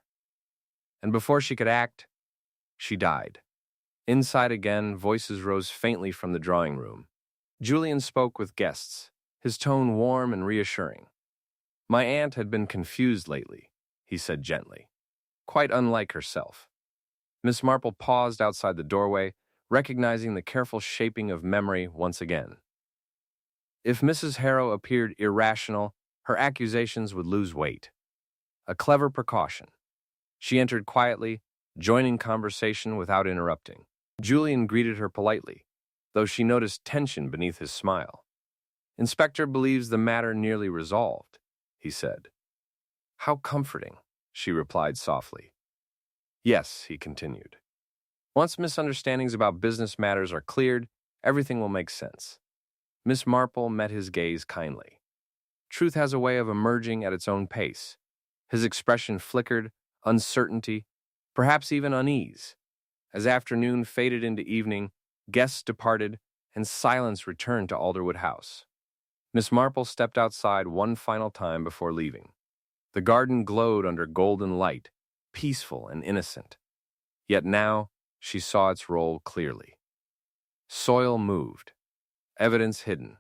And before she could act, she died. Inside again, voices rose faintly from the drawing room. Julian spoke with guests, his tone warm and reassuring. My aunt had been confused lately, he said gently, quite unlike herself. Miss Marple paused outside the doorway, recognizing the careful shaping of memory once again. If Mrs. Harrow appeared irrational, her accusations would lose weight. A clever precaution. She entered quietly, joining conversation without interrupting. Julian greeted her politely, though she noticed tension beneath his smile. Inspector believes the matter nearly resolved, he said. How comforting, she replied softly. Yes, he continued. Once misunderstandings about business matters are cleared, everything will make sense. Miss Marple met his gaze kindly. Truth has a way of emerging at its own pace. His expression flickered, uncertainty, perhaps even unease. As afternoon faded into evening, guests departed, and silence returned to Alderwood House. Miss Marple stepped outside one final time before leaving. The garden glowed under golden light, peaceful and innocent. Yet now she saw its role clearly. Soil moved, evidence hidden,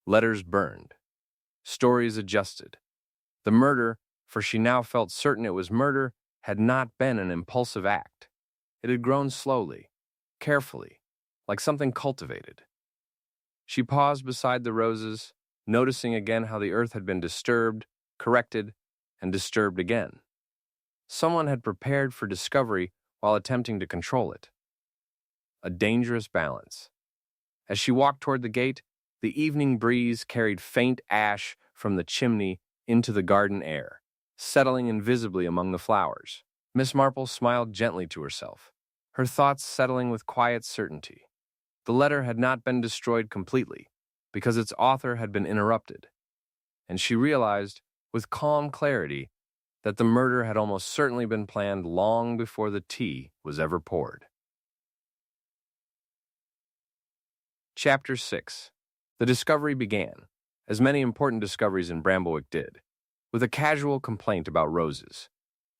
letters burned, stories adjusted. The murder, for she now felt certain it was murder, had not been an impulsive act. It had grown slowly, carefully, like something cultivated. She paused beside the roses, noticing again how the earth had been disturbed, corrected, and disturbed again. Someone had prepared for discovery while attempting to control it. A dangerous balance. As she walked toward the gate, the evening breeze carried faint ash from the chimney into the garden air, settling invisibly among the flowers. Miss Marple smiled gently to herself, her thoughts settling with quiet certainty. The letter had not been destroyed completely, because its author had been interrupted, and she realized, with calm clarity, that the murder had almost certainly been planned long before the tea was ever poured. Chapter 6. The discovery began, as many important discoveries in Bramblewick did, with a casual complaint about roses.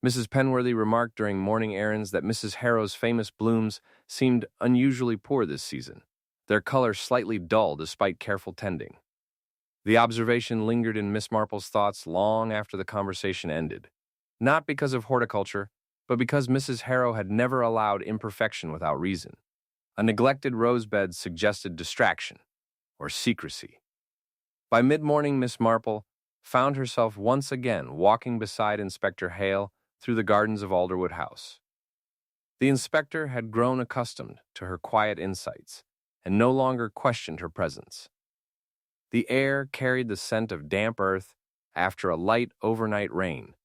Mrs. Penworthy remarked during morning errands that Mrs. Harrow's famous blooms seemed unusually poor this season, their color slightly dull despite careful tending. The observation lingered in Miss Marple's thoughts long after the conversation ended, not because of horticulture, but because Mrs. Harrow had never allowed imperfection without reason. A neglected rosebed suggested distraction, or secrecy. By mid-morning, Miss Marple found herself once again walking beside Inspector Hale through the gardens of Alderwood House. The inspector had grown accustomed to her quiet insights and no longer questioned her presence. The air carried the scent of damp earth after a light overnight rain,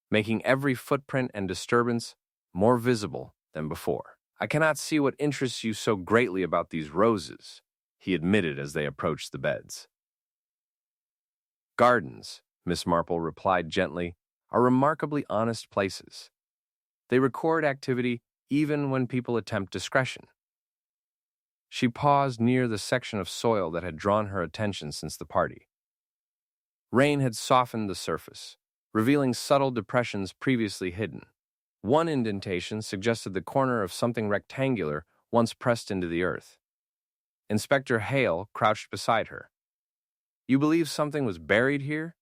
making every footprint and disturbance more visible than before. "I cannot see what interests you so greatly about these roses," he admitted as they approached the beds. "Gardens," Miss Marple replied gently, "are remarkably honest places. They record activity even when people attempt discretion." She paused near the section of soil that had drawn her attention since the party. Rain had softened the surface, revealing subtle depressions previously hidden. One indentation suggested the corner of something rectangular once pressed into the earth. Inspector Hale crouched beside her. "You believe something was buried here?"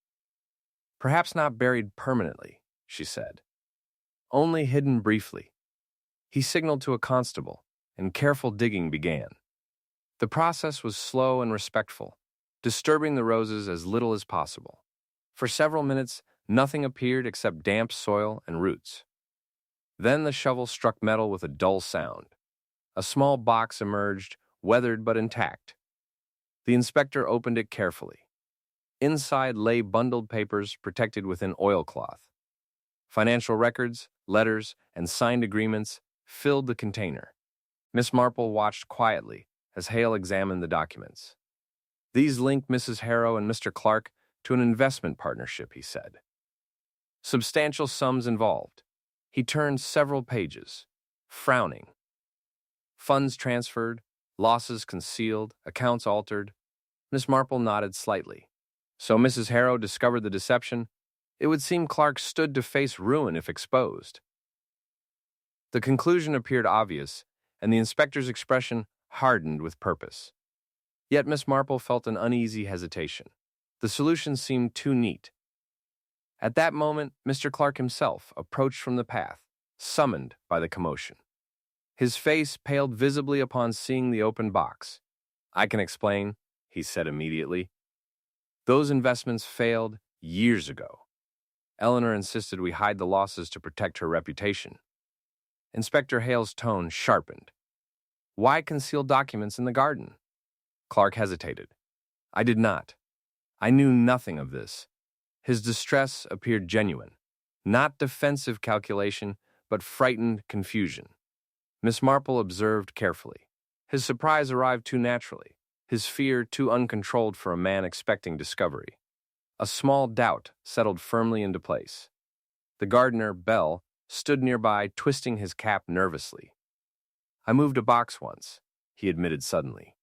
"Perhaps not buried permanently," she said. "Only hidden briefly." He signaled to a constable, and careful digging began. The process was slow and respectful, disturbing the roses as little as possible. For several minutes, nothing appeared except damp soil and roots. Then the shovel struck metal with a dull sound. A small box emerged, weathered but intact. The inspector opened it carefully. Inside lay bundled papers protected within oilcloth. Financial records, letters, and signed agreements filled the container. Miss Marple watched quietly as Hale examined the documents. "These link Mrs. Harrow and Mr. Clark to an investment partnership," he said. "Substantial sums involved." He turned several pages, frowning. Funds transferred, losses concealed, accounts altered. Miss Marple nodded slightly. So Mrs. Harrow discovered the deception. It would seem Clark stood to face ruin if exposed. The conclusion appeared obvious, and the inspector's expression hardened with purpose. Yet Miss Marple felt an uneasy hesitation. The solution seemed too neat. At that moment, Mr. Clark himself approached from the path, summoned by the commotion. His face paled visibly upon seeing the open box. "I can explain," he said immediately. "Those investments failed years ago. Eleanor insisted we hide the losses to protect her reputation." Inspector Hale's tone sharpened. "Why conceal documents in the garden?" Clark hesitated. "I did not. I knew nothing of this." His distress appeared genuine, not defensive calculation, but frightened confusion. Miss Marple observed carefully. His surprise arrived too naturally, his fear too uncontrolled for a man expecting discovery. A small doubt settled firmly into place. The gardener, Bell, stood nearby, twisting his cap nervously. I moved a box once, he admitted suddenly.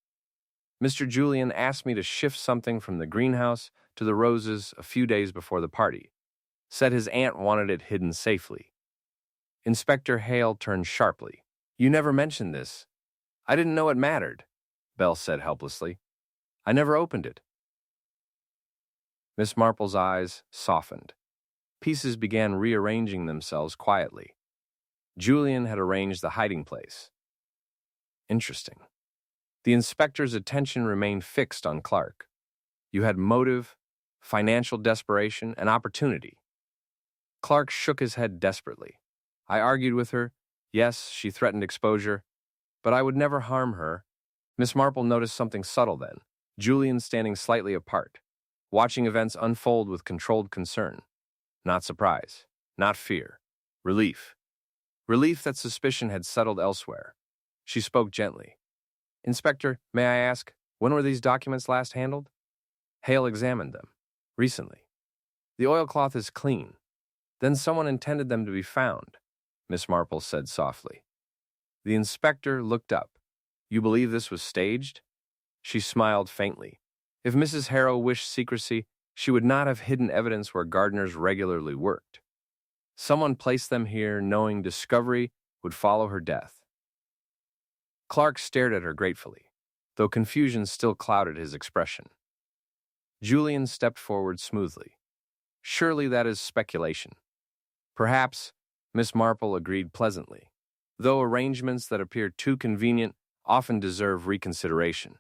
Mr. Julian asked me to shift something from the greenhouse to the roses a few days before the party. Said his aunt wanted it hidden safely. Inspector Hale turned sharply. You never mentioned this. I didn't know it mattered, Belle said helplessly. I never opened it. Miss Marple's eyes softened. Pieces began rearranging themselves quietly. Julian had arranged the hiding place. Interesting. The inspector's attention remained fixed on Clark. You had motive, financial desperation, and opportunity. Clark shook his head desperately. I argued with her. Yes, she threatened exposure, but I would never harm her. Miss Marple noticed something subtle then. Julian standing slightly apart, watching events unfold with controlled concern. Not surprise, not fear. Relief. Relief that suspicion had settled elsewhere. She spoke gently. Inspector, may I ask, when were these documents last handled? Hale examined them. Recently. The oilcloth is clean. Then someone intended them to be found, Miss Marple said softly. The inspector looked up. You believe this was staged? She smiled faintly. If Mrs. Harrow wished secrecy, she would not have hidden evidence where gardeners regularly worked. Someone placed them here knowing discovery would follow her death. Clark stared at her gratefully, though confusion still clouded his expression. Julian stepped forward smoothly. Surely that is speculation. Perhaps, Miss Marple agreed pleasantly, though arrangements that appear too convenient often deserve reconsideration.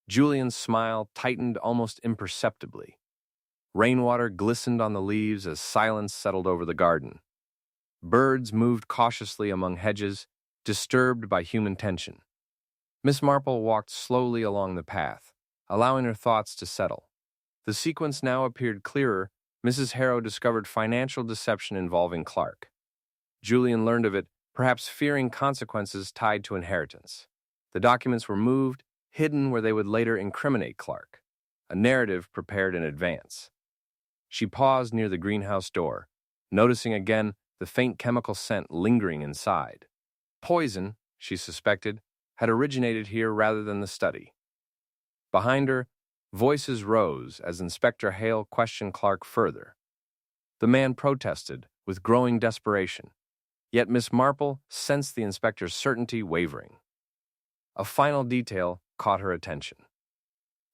Julian's smile tightened almost imperceptibly. Rainwater glistened on the leaves as silence settled over the garden. Birds moved cautiously among hedges, disturbed by human tension. Miss Marple walked slowly along the path, allowing her thoughts to settle. The sequence now appeared clearer. Mrs. Harrow discovered financial deception involving Clark. Julian learned of it, perhaps fearing consequences tied to inheritance. The documents were moved, hidden where they would later incriminate Clark, a narrative prepared in advance. She paused near the greenhouse door, noticing again the faint chemical scent lingering inside. Poison, she suspected, had originated here rather than the study. Behind her, voices rose as Inspector Hale questioned Clark further. The man protested with growing desperation, yet Miss Marple sensed the inspector's certainty wavering. A final detail caught her attention.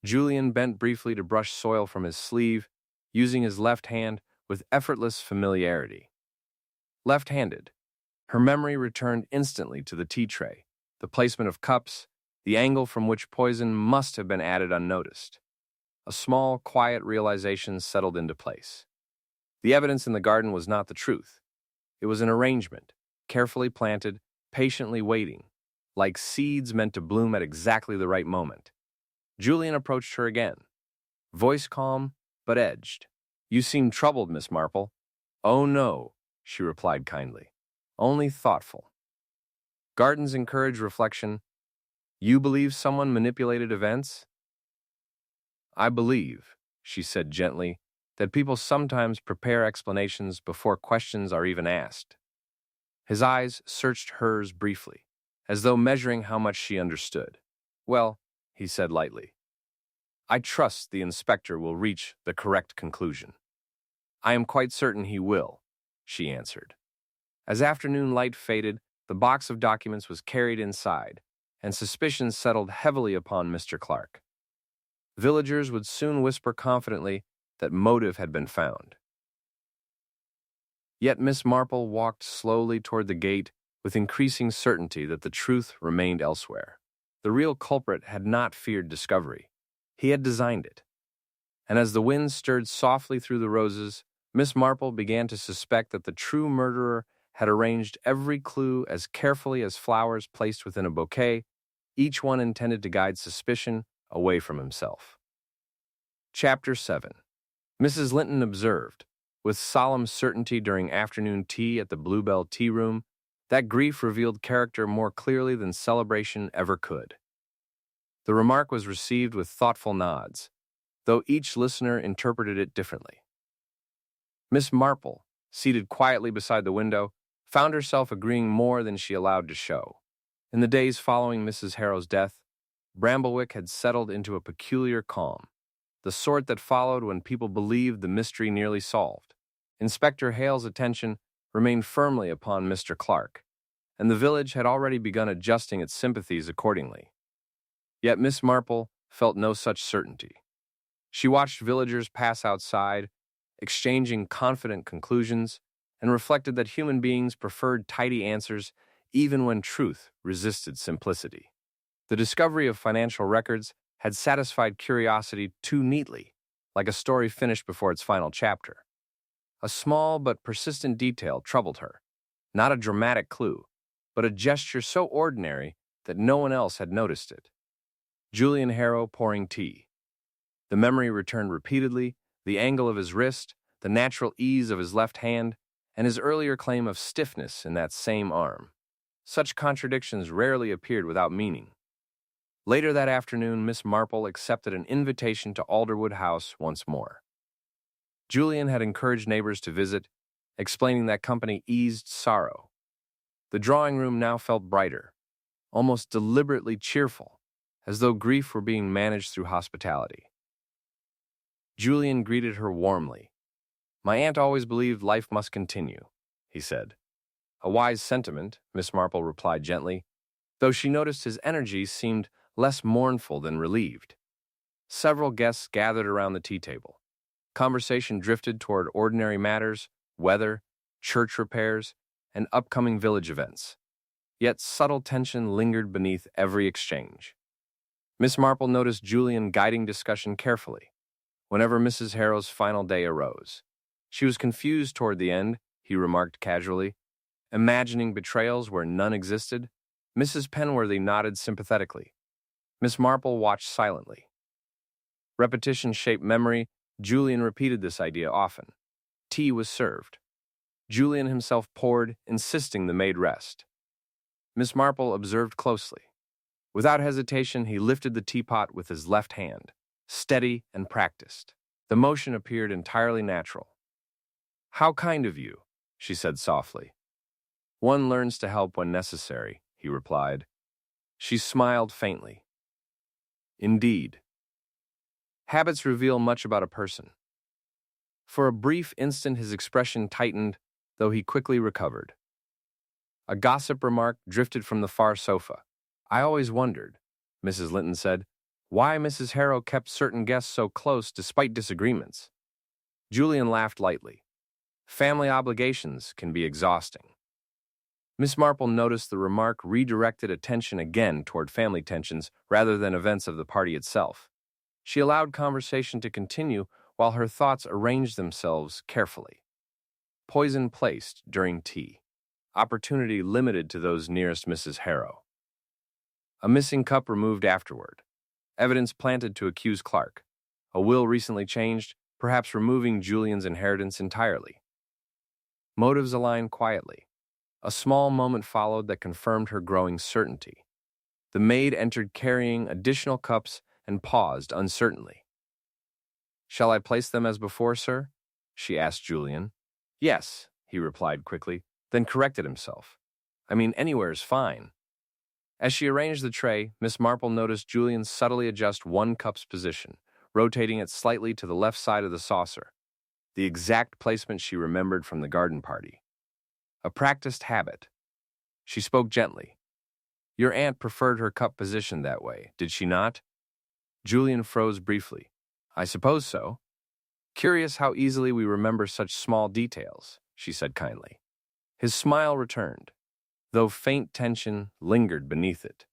Julian bent briefly to brush soil from his sleeve, using his left hand with effortless familiarity. Left-handed, her memory returned instantly to the tea tray, the placement of cups, the angle from which poison must have been added unnoticed. A small, quiet realization settled into place. The evidence in the garden was not the truth. It was an arrangement, carefully planted, patiently waiting, like seeds meant to bloom at exactly the right moment. Julian approached her again, voice calm but edged. You seem troubled, Miss Marple. Oh no, she replied kindly. Only thoughtful. Gardens encourage reflection. You believe someone manipulated events? I believe, she said gently, that people sometimes prepare explanations before questions are even asked. His eyes searched hers briefly, as though measuring how much she understood. Well, he said lightly, I trust the inspector will reach the correct conclusion. I am quite certain he will, she answered. As afternoon light faded, the box of documents was carried inside, and suspicion settled heavily upon Mr. Clark. Villagers would soon whisper confidently that motive had been found. Yet Miss Marple walked slowly toward the gate with increasing certainty that the truth remained elsewhere. The real culprit had not feared discovery. He had designed it. And as the wind stirred softly through the roses, Miss Marple began to suspect that the true murderer had arranged every clue as carefully as flowers placed within a bouquet, each one intended to guide suspicion away from himself. Chapter 7. Mrs. Linton observed, with solemn certainty during afternoon tea at the Bluebell Tea Room, that grief revealed character more clearly than celebration ever could. The remark was received with thoughtful nods, though each listener interpreted it differently. Miss Marple, seated quietly beside the window, found herself agreeing more than she allowed to show. In the days following Mrs. Harrow's death, Bramblewick had settled into a peculiar calm, the sort that followed when people believed the mystery nearly solved. Inspector Hale's attention remained firmly upon Mr. Clark, and the village had already begun adjusting its sympathies accordingly. Yet Miss Marple felt no such certainty. She watched villagers pass outside, exchanging confident conclusions, and reflected that human beings preferred tidy answers even when truth resisted simplicity. The discovery of financial records had satisfied curiosity too neatly, like a story finished before its final chapter. A small but persistent detail troubled her, not a dramatic clue, but a gesture so ordinary that no one else had noticed it. Julian Harrow pouring tea. The memory returned repeatedly, the angle of his wrist, the natural ease of his left hand, and his earlier claim of stiffness in that same arm. Such contradictions rarely appeared without meaning. Later that afternoon, Miss Marple accepted an invitation to Alderwood House once more. Julian had encouraged neighbors to visit, explaining that company eased sorrow. The drawing room now felt brighter, almost deliberately cheerful, as though grief were being managed through hospitality. Julian greeted her warmly. "My aunt always believed life must continue," he said. "A wise sentiment," Miss Marple replied gently, though she noticed his energy seemed less mournful than relieved. Several guests gathered around the tea table. Conversation drifted toward ordinary matters, weather, church repairs, and upcoming village events. Yet subtle tension lingered beneath every exchange. Miss Marple noticed Julian guiding discussion carefully whenever Mrs. Harrow's final day arose. She was confused toward the end, he remarked casually, imagining betrayals where none existed. Mrs. Penworthy nodded sympathetically. Miss Marple watched silently. Repetition shaped memory. Julian repeated this idea often. Tea was served. Julian himself poured, insisting the maid rest. Miss Marple observed closely. Without hesitation, he lifted the teapot with his left hand, steady and practiced. The motion appeared entirely natural. "How kind of you," she said softly. "One learns to help when necessary," he replied. She smiled faintly. "Indeed. Habits reveal much about a person." For a brief instant his expression tightened, though he quickly recovered. A gossip remark drifted from the far sofa. "I always wondered," Mrs. Linton said, "why Mrs. Harrow kept certain guests so close despite disagreements." Julian laughed lightly. "Family obligations can be exhausting." Miss Marple noticed the remark redirected attention again toward family tensions rather than events of the party itself. She allowed conversation to continue while her thoughts arranged themselves carefully. Poison placed during tea. Opportunity limited to those nearest Mrs. Harrow. A missing cup removed afterward. Evidence planted to accuse Clark. A will recently changed, perhaps removing Julian's inheritance entirely. Motives aligned quietly. A small moment followed that confirmed her growing certainty. The maid entered carrying additional cups and paused uncertainly. "Shall I place them as before, sir?" she asked Julian. "Yes," he replied quickly, then corrected himself. "I mean, anywhere is fine." As she arranged the tray, Miss Marple noticed Julian subtly adjust one cup's position, rotating it slightly to the left side of the saucer, the exact placement she remembered from the garden party. A practiced habit. She spoke gently. "Your aunt preferred her cup position that way, did she not?" Julian froze briefly. "I suppose so." "Curious how easily we remember such small details," she said kindly. His smile returned, though faint tension lingered beneath it.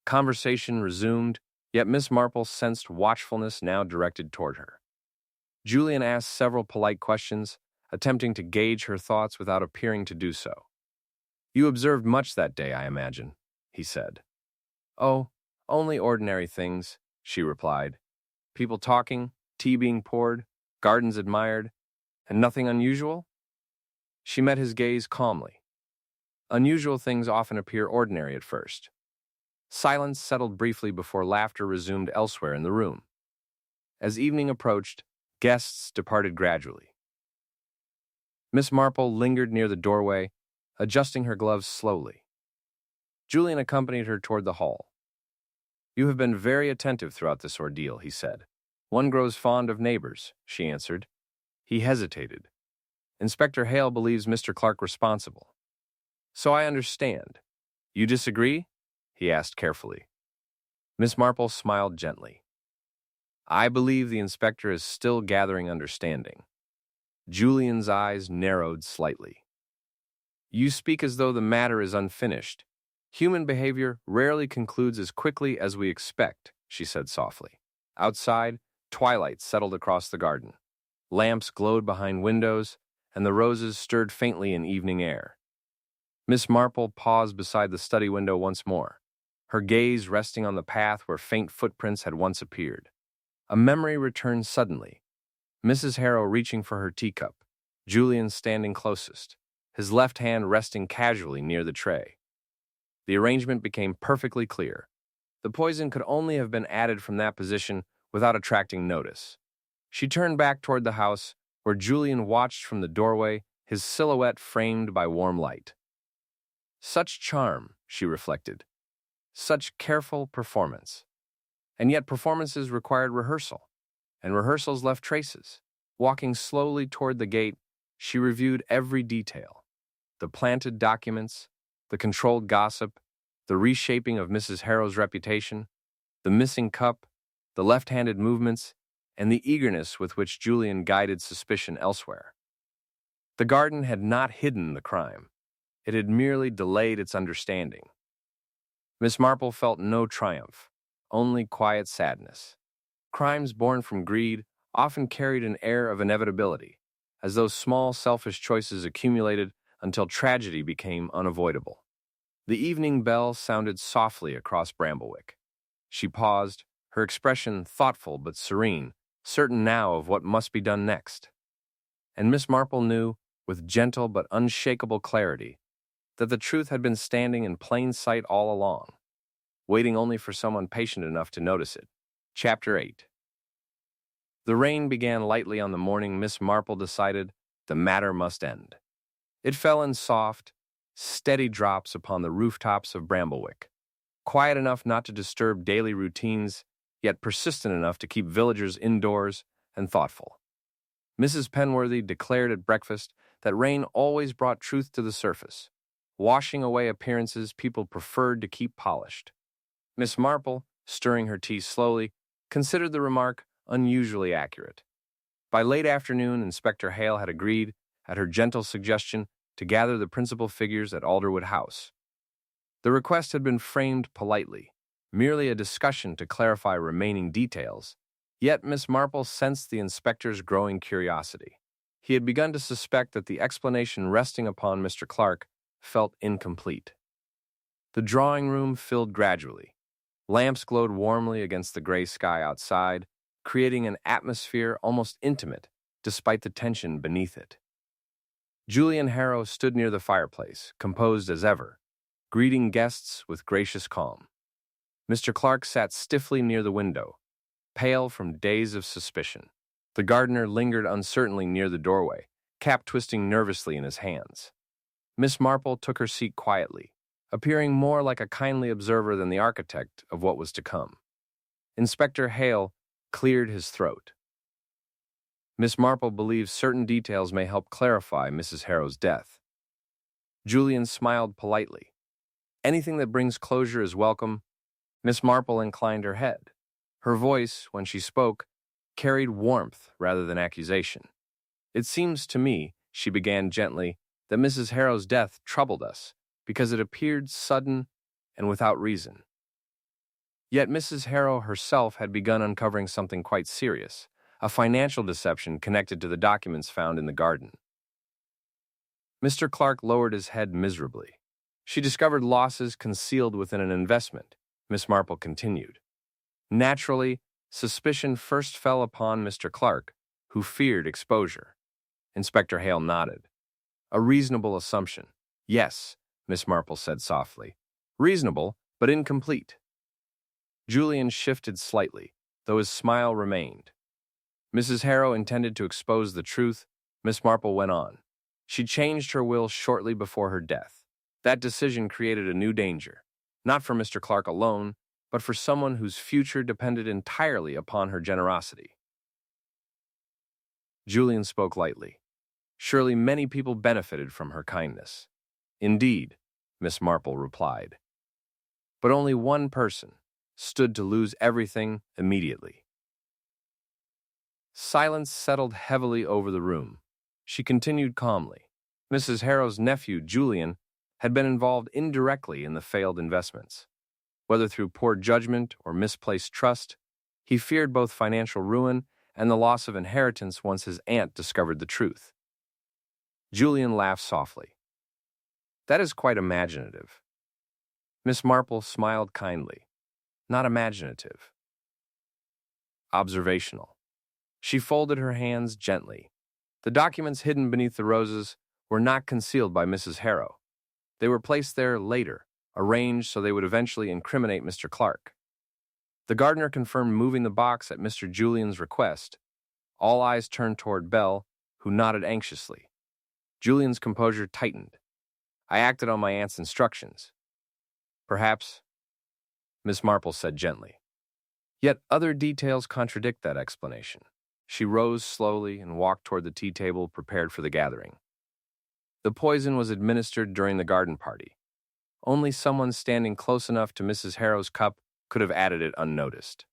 Conversation resumed, yet Miss Marple sensed watchfulness now directed toward her. Julian asked several polite questions, attempting to gauge her thoughts without appearing to do so. "You observed much that day, I imagine," he said. "Oh, only ordinary things," she replied. "People talking, tea being poured, gardens admired, and nothing unusual?" She met his gaze calmly. Unusual things often appear ordinary at first. Silence settled briefly before laughter resumed elsewhere in the room. As evening approached, guests departed gradually. Miss Marple lingered near the doorway, adjusting her gloves slowly. Julian accompanied her toward the hall. "You have been very attentive throughout this ordeal," he said. "One grows fond of neighbors," she answered. He hesitated. "Inspector Hale believes Mr. Clark responsible." "So I understand. You disagree?" he asked carefully. Miss Marple smiled gently. "I believe the inspector is still gathering understanding." Julian's eyes narrowed slightly. "You speak as though the matter is unfinished. Human behavior rarely concludes as quickly as we expect," she said softly. Outside, twilight settled across the garden. Lamps glowed behind windows, and the roses stirred faintly in evening air. Miss Marple paused beside the study window once more, her gaze resting on the path where faint footprints had once appeared. A memory returned suddenly. Mrs. Harrow reaching for her teacup, Julian standing closest, his left hand resting casually near the tray. The arrangement became perfectly clear. The poison could only have been added from that position without attracting notice. She turned back toward the house, where Julian watched from the doorway, his silhouette framed by warm light. Such charm, she reflected. Such careful performance. And yet performances required rehearsal, and rehearsals left traces. Walking slowly toward the gate, she reviewed every detail. The planted documents, the controlled gossip, the reshaping of Mrs. Harrow's reputation, the missing cup, the left-handed movements, and the eagerness with which Julian guided suspicion elsewhere. The garden had not hidden the crime. It had merely delayed its understanding. Miss Marple felt no triumph, only quiet sadness. Crimes born from greed often carried an air of inevitability, as though small selfish choices accumulated until tragedy became unavoidable. The evening bell sounded softly across Bramblewick. She paused, her expression thoughtful but serene, certain now of what must be done next. And Miss Marple knew, with gentle but unshakable clarity, that the truth had been standing in plain sight all along, waiting only for someone patient enough to notice it. Chapter 8. The rain began lightly on the morning Miss Marple decided the matter must end. It fell in soft, steady drops upon the rooftops of Bramblewick, quiet enough not to disturb daily routines, yet persistent enough to keep villagers indoors and thoughtful. Mrs. Penworthy declared at breakfast that rain always brought truth to the surface, washing away appearances people preferred to keep polished. Miss Marple, stirring her tea slowly, considered the remark unusually accurate. By late afternoon, Inspector Hale had agreed, at her gentle suggestion, to gather the principal figures at Alderwood House. The request had been framed politely, merely a discussion to clarify remaining details, yet Miss Marple sensed the inspector's growing curiosity. He had begun to suspect that the explanation resting upon Mr. Clark felt incomplete. The drawing-room filled gradually. Lamps glowed warmly against the gray sky outside, creating an atmosphere almost intimate, despite the tension beneath it. Julian Harrow stood near the fireplace, composed as ever, greeting guests with gracious calm. Mr. Clark sat stiffly near the window, pale from days of suspicion. The gardener lingered uncertainly near the doorway, cap twisting nervously in his hands. Miss Marple took her seat quietly, appearing more like a kindly observer than the architect of what was to come. Inspector Hale cleared his throat. Miss Marple believes certain details may help clarify Mrs. Harrow's death. Julian smiled politely. Anything that brings closure is welcome. Miss Marple inclined her head. Her voice, when she spoke, carried warmth rather than accusation. "It seems to me," she began gently, "that Mrs. Harrow's death troubled us, because it appeared sudden and without reason. Yet Mrs. Harrow herself had begun uncovering something quite serious, a financial deception connected to the documents found in the garden." Mr. Clark lowered his head miserably. "She discovered losses concealed within an investment," Miss Marple continued. Naturally, suspicion first fell upon Mr. Clark, who feared exposure. Inspector Hale nodded. "A reasonable assumption. Yes," Miss Marple said softly. "Reasonable, but incomplete." Julian shifted slightly, though his smile remained. Mrs. Harrow intended to expose the truth, Miss Marple went on. She changed her will shortly before her death. That decision created a new danger. not for Mr. Clark alone, but for someone whose future depended entirely upon her generosity. Julian spoke lightly. Surely many people benefited from her kindness. Indeed, Miss Marple replied. But only one person stood to lose everything immediately. Silence settled heavily over the room. She continued calmly. Mrs. Harrow's nephew, Julian, had been involved indirectly in the failed investments. Whether through poor judgment or misplaced trust, he feared both financial ruin and the loss of inheritance once his aunt discovered the truth. Julian laughed softly. That is quite imaginative. Miss Marple smiled kindly. Not imaginative. Observational. She folded her hands gently. The documents hidden beneath the roses were not concealed by Mrs. Harrow. They were placed there later, arranged so they would eventually incriminate Mr. Clark. The gardener confirmed moving the box at Mr. Julian's request. All eyes turned toward Belle, who nodded anxiously. Julian's composure tightened. I acted on my aunt's instructions. Perhaps, Miss Marple said gently. Yet other details contradict that explanation. She rose slowly and walked toward the tea table prepared for the gathering. The poison was administered during the garden party. Only someone standing close enough to Mrs. Harrow's cup could have added it unnoticed.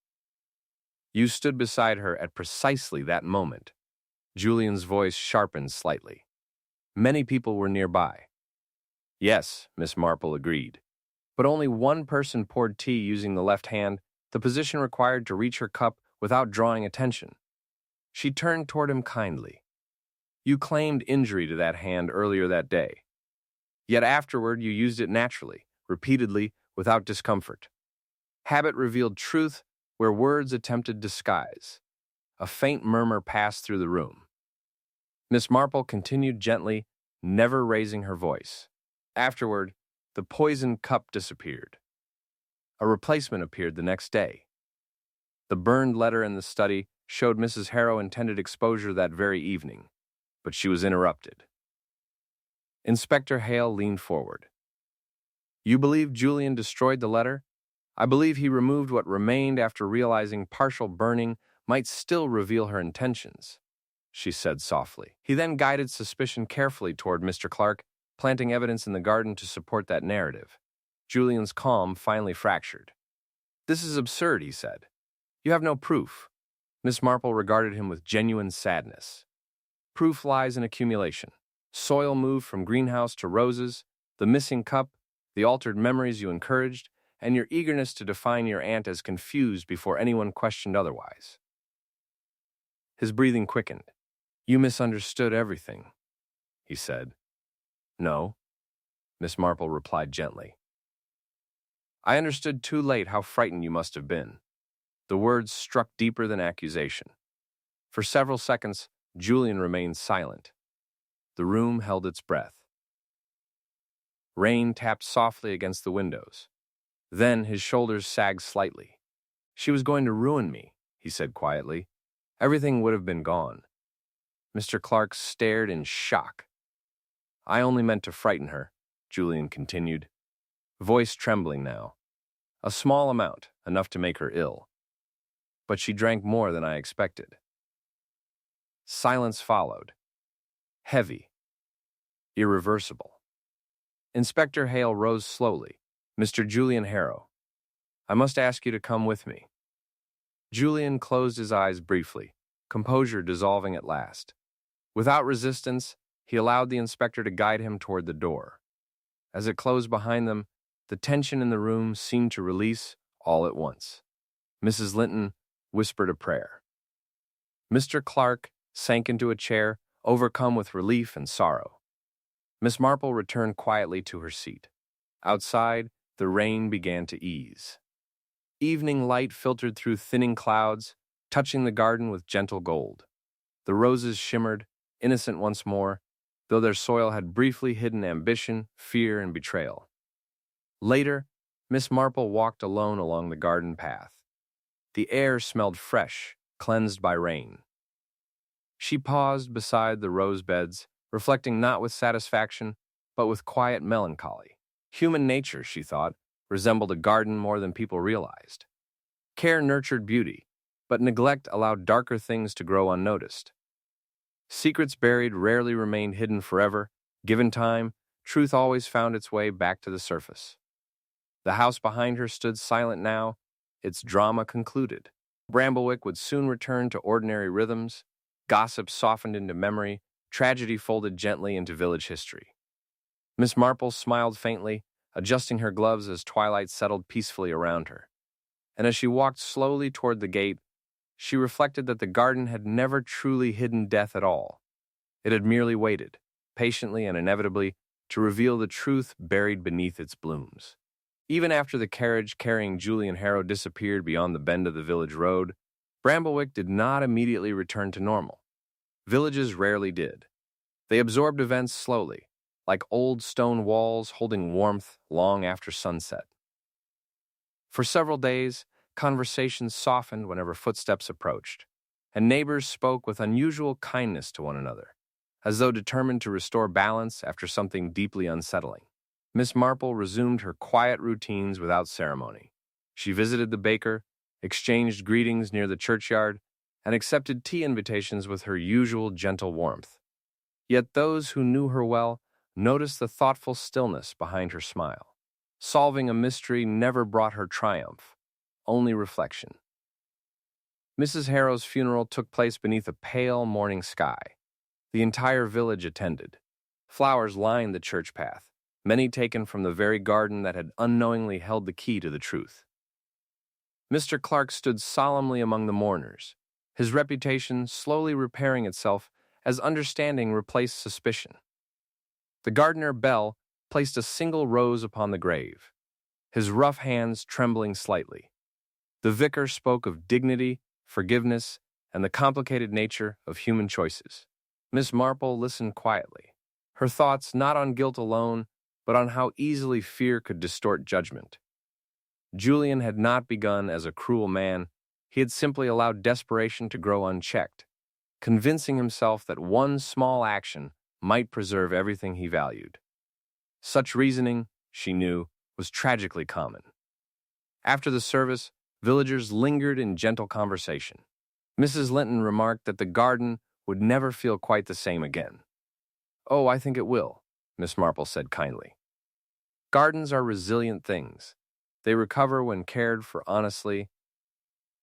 You stood beside her at precisely that moment. Julian's voice sharpened slightly. Many people were nearby. Yes, Miss Marple agreed. But only one person poured tea using the left hand, the position required to reach her cup without drawing attention. She turned toward him kindly. You claimed injury to that hand earlier that day. Yet afterward you used it naturally, repeatedly, without discomfort. Habit revealed truth where words attempted disguise. A faint murmur passed through the room. Miss Marple continued gently, never raising her voice. Afterward, the poisoned cup disappeared. A replacement appeared the next day. The burned letter in the study showed Mrs. Harrow intended exposure that very evening, but she was interrupted. Inspector Hale leaned forward. You believe Julian destroyed the letter? I believe he removed what remained after realizing partial burning might still reveal her intentions, she said softly. He then guided suspicion carefully toward Mr. Clark, planting evidence in the garden to support that narrative. Julian's calm finally fractured. This is absurd, he said. You have no proof. Miss Marple regarded him with genuine sadness. Proof lies in accumulation. Soil moved from greenhouse to roses, the missing cup, the altered memories you encouraged, and your eagerness to define your aunt as confused before anyone questioned otherwise. His breathing quickened. You misunderstood everything, he said. No, Miss Marple replied gently. I understood too late how frightened you must have been. The words struck deeper than accusation. For several seconds, Julian remained silent. The room held its breath. Rain tapped softly against the windows. Then his shoulders sagged slightly. She was going to ruin me, he said quietly. Everything would have been gone. Mr. Clark stared in shock. I only meant to frighten her, Julian continued, voice trembling now. A small amount, enough to make her ill. But she drank more than I expected. Silence followed. Heavy. Irreversible. Inspector Hale rose slowly. Mr. Julian Harrow, I must ask you to come with me. Julian closed his eyes briefly, composure dissolving at last. Without resistance, he allowed the inspector to guide him toward the door. As it closed behind them, the tension in the room seemed to release all at once. Mrs. Linton whispered a prayer. Mr. Clark sank into a chair, overcome with relief and sorrow. Miss Marple returned quietly to her seat. Outside, the rain began to ease. Evening light filtered through thinning clouds, touching the garden with gentle gold. The roses shimmered, innocent once more, though their soil had briefly hidden ambition, fear, and betrayal. Later, Miss Marple walked alone along the garden path. The air smelled fresh, cleansed by rain. She paused beside the rose beds, reflecting not with satisfaction, but with quiet melancholy. Human nature, she thought, resembled a garden more than people realized. Care nurtured beauty, but neglect allowed darker things to grow unnoticed. Secrets buried rarely remained hidden forever. Given time, truth always found its way back to the surface. The house behind her stood silent now, its drama concluded. Bramblewick would soon return to ordinary rhythms, gossip softened into memory, tragedy folded gently into village history. Miss Marple smiled faintly, adjusting her gloves as twilight settled peacefully around her. And as she walked slowly toward the gate, she reflected that the garden had never truly hidden death at all. It had merely waited, patiently and inevitably, to reveal the truth buried beneath its blooms. Even after the carriage carrying Julian Harrow disappeared beyond the bend of the village road, Bramblewick did not immediately return to normal. Villages rarely did. They absorbed events slowly, like old stone walls holding warmth long after sunset. For several days, conversations softened whenever footsteps approached, and neighbors spoke with unusual kindness to one another, as though determined to restore balance after something deeply unsettling. Miss Marple resumed her quiet routines without ceremony. She visited the baker, exchanged greetings near the churchyard, and accepted tea invitations with her usual gentle warmth. Yet those who knew her well noticed the thoughtful stillness behind her smile. Solving a mystery never brought her triumph, only reflection. Mrs. Harrow's funeral took place beneath a pale morning sky. The entire village attended. Flowers lined the church path, many taken from the very garden that had unknowingly held the key to the truth. Mr. Clark stood solemnly among the mourners, his reputation slowly repairing itself as understanding replaced suspicion. The gardener, Bell, placed a single rose upon the grave, his rough hands trembling slightly. The vicar spoke of dignity, forgiveness, and the complicated nature of human choices. Miss Marple listened quietly, her thoughts not on guilt alone, but on how easily fear could distort judgment. Julian had not begun as a cruel man, he had simply allowed desperation to grow unchecked, convincing himself that one small action might preserve everything he valued. Such reasoning, she knew, was tragically common. After the service, villagers lingered in gentle conversation. Mrs. Linton remarked that the garden would never feel quite the same again. "Oh, I think it will," Miss Marple said kindly. "Gardens are resilient things. They recover when cared for honestly."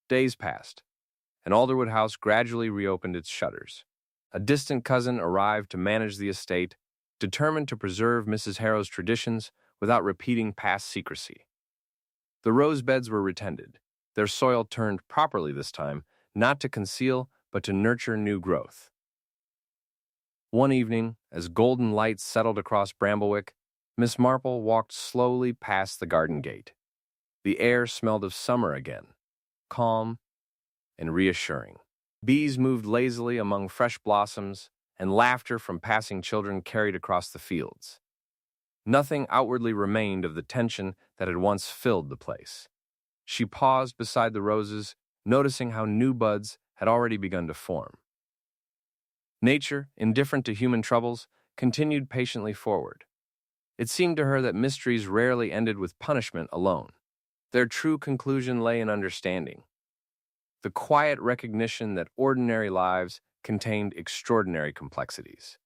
Days passed, and Alderwood House gradually reopened its shutters. A distant cousin arrived to manage the estate, determined to preserve Mrs. Harrow's traditions without repeating past secrecy. The rose beds were retended, their soil turned properly this time, not to conceal, but to nurture new growth. One evening, as golden light settled across Bramblewick, Miss Marple walked slowly past the garden gate. The air smelled of summer again, calm and reassuring. Bees moved lazily among fresh blossoms, and laughter from passing children carried across the fields. Nothing outwardly remained of the tension that had once filled the place. She paused beside the roses, noticing how new buds had already begun to form. Nature, indifferent to human troubles, continued patiently forward. It seemed to her that mysteries rarely ended with punishment alone. Their true conclusion lay in understanding. The quiet recognition that ordinary lives contained extraordinary complexities.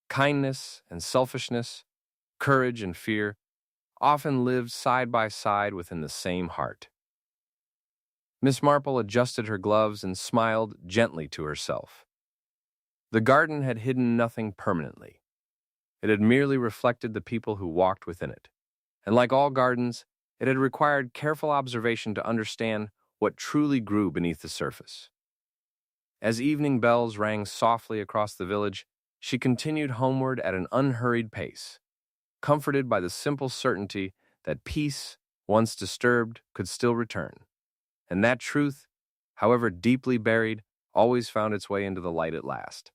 Kindness and selfishness, courage and fear, often lived side by side within the same heart. Miss Marple adjusted her gloves and smiled gently to herself. The garden had hidden nothing permanently. It had merely reflected the people who walked within it. And like all gardens, it had required careful observation to understand what truly grew beneath the surface. As evening bells rang softly across the village, she continued homeward at an unhurried pace, comforted by the simple certainty that peace, once disturbed, could still return. And that truth, however deeply buried, always found its way into the light at last.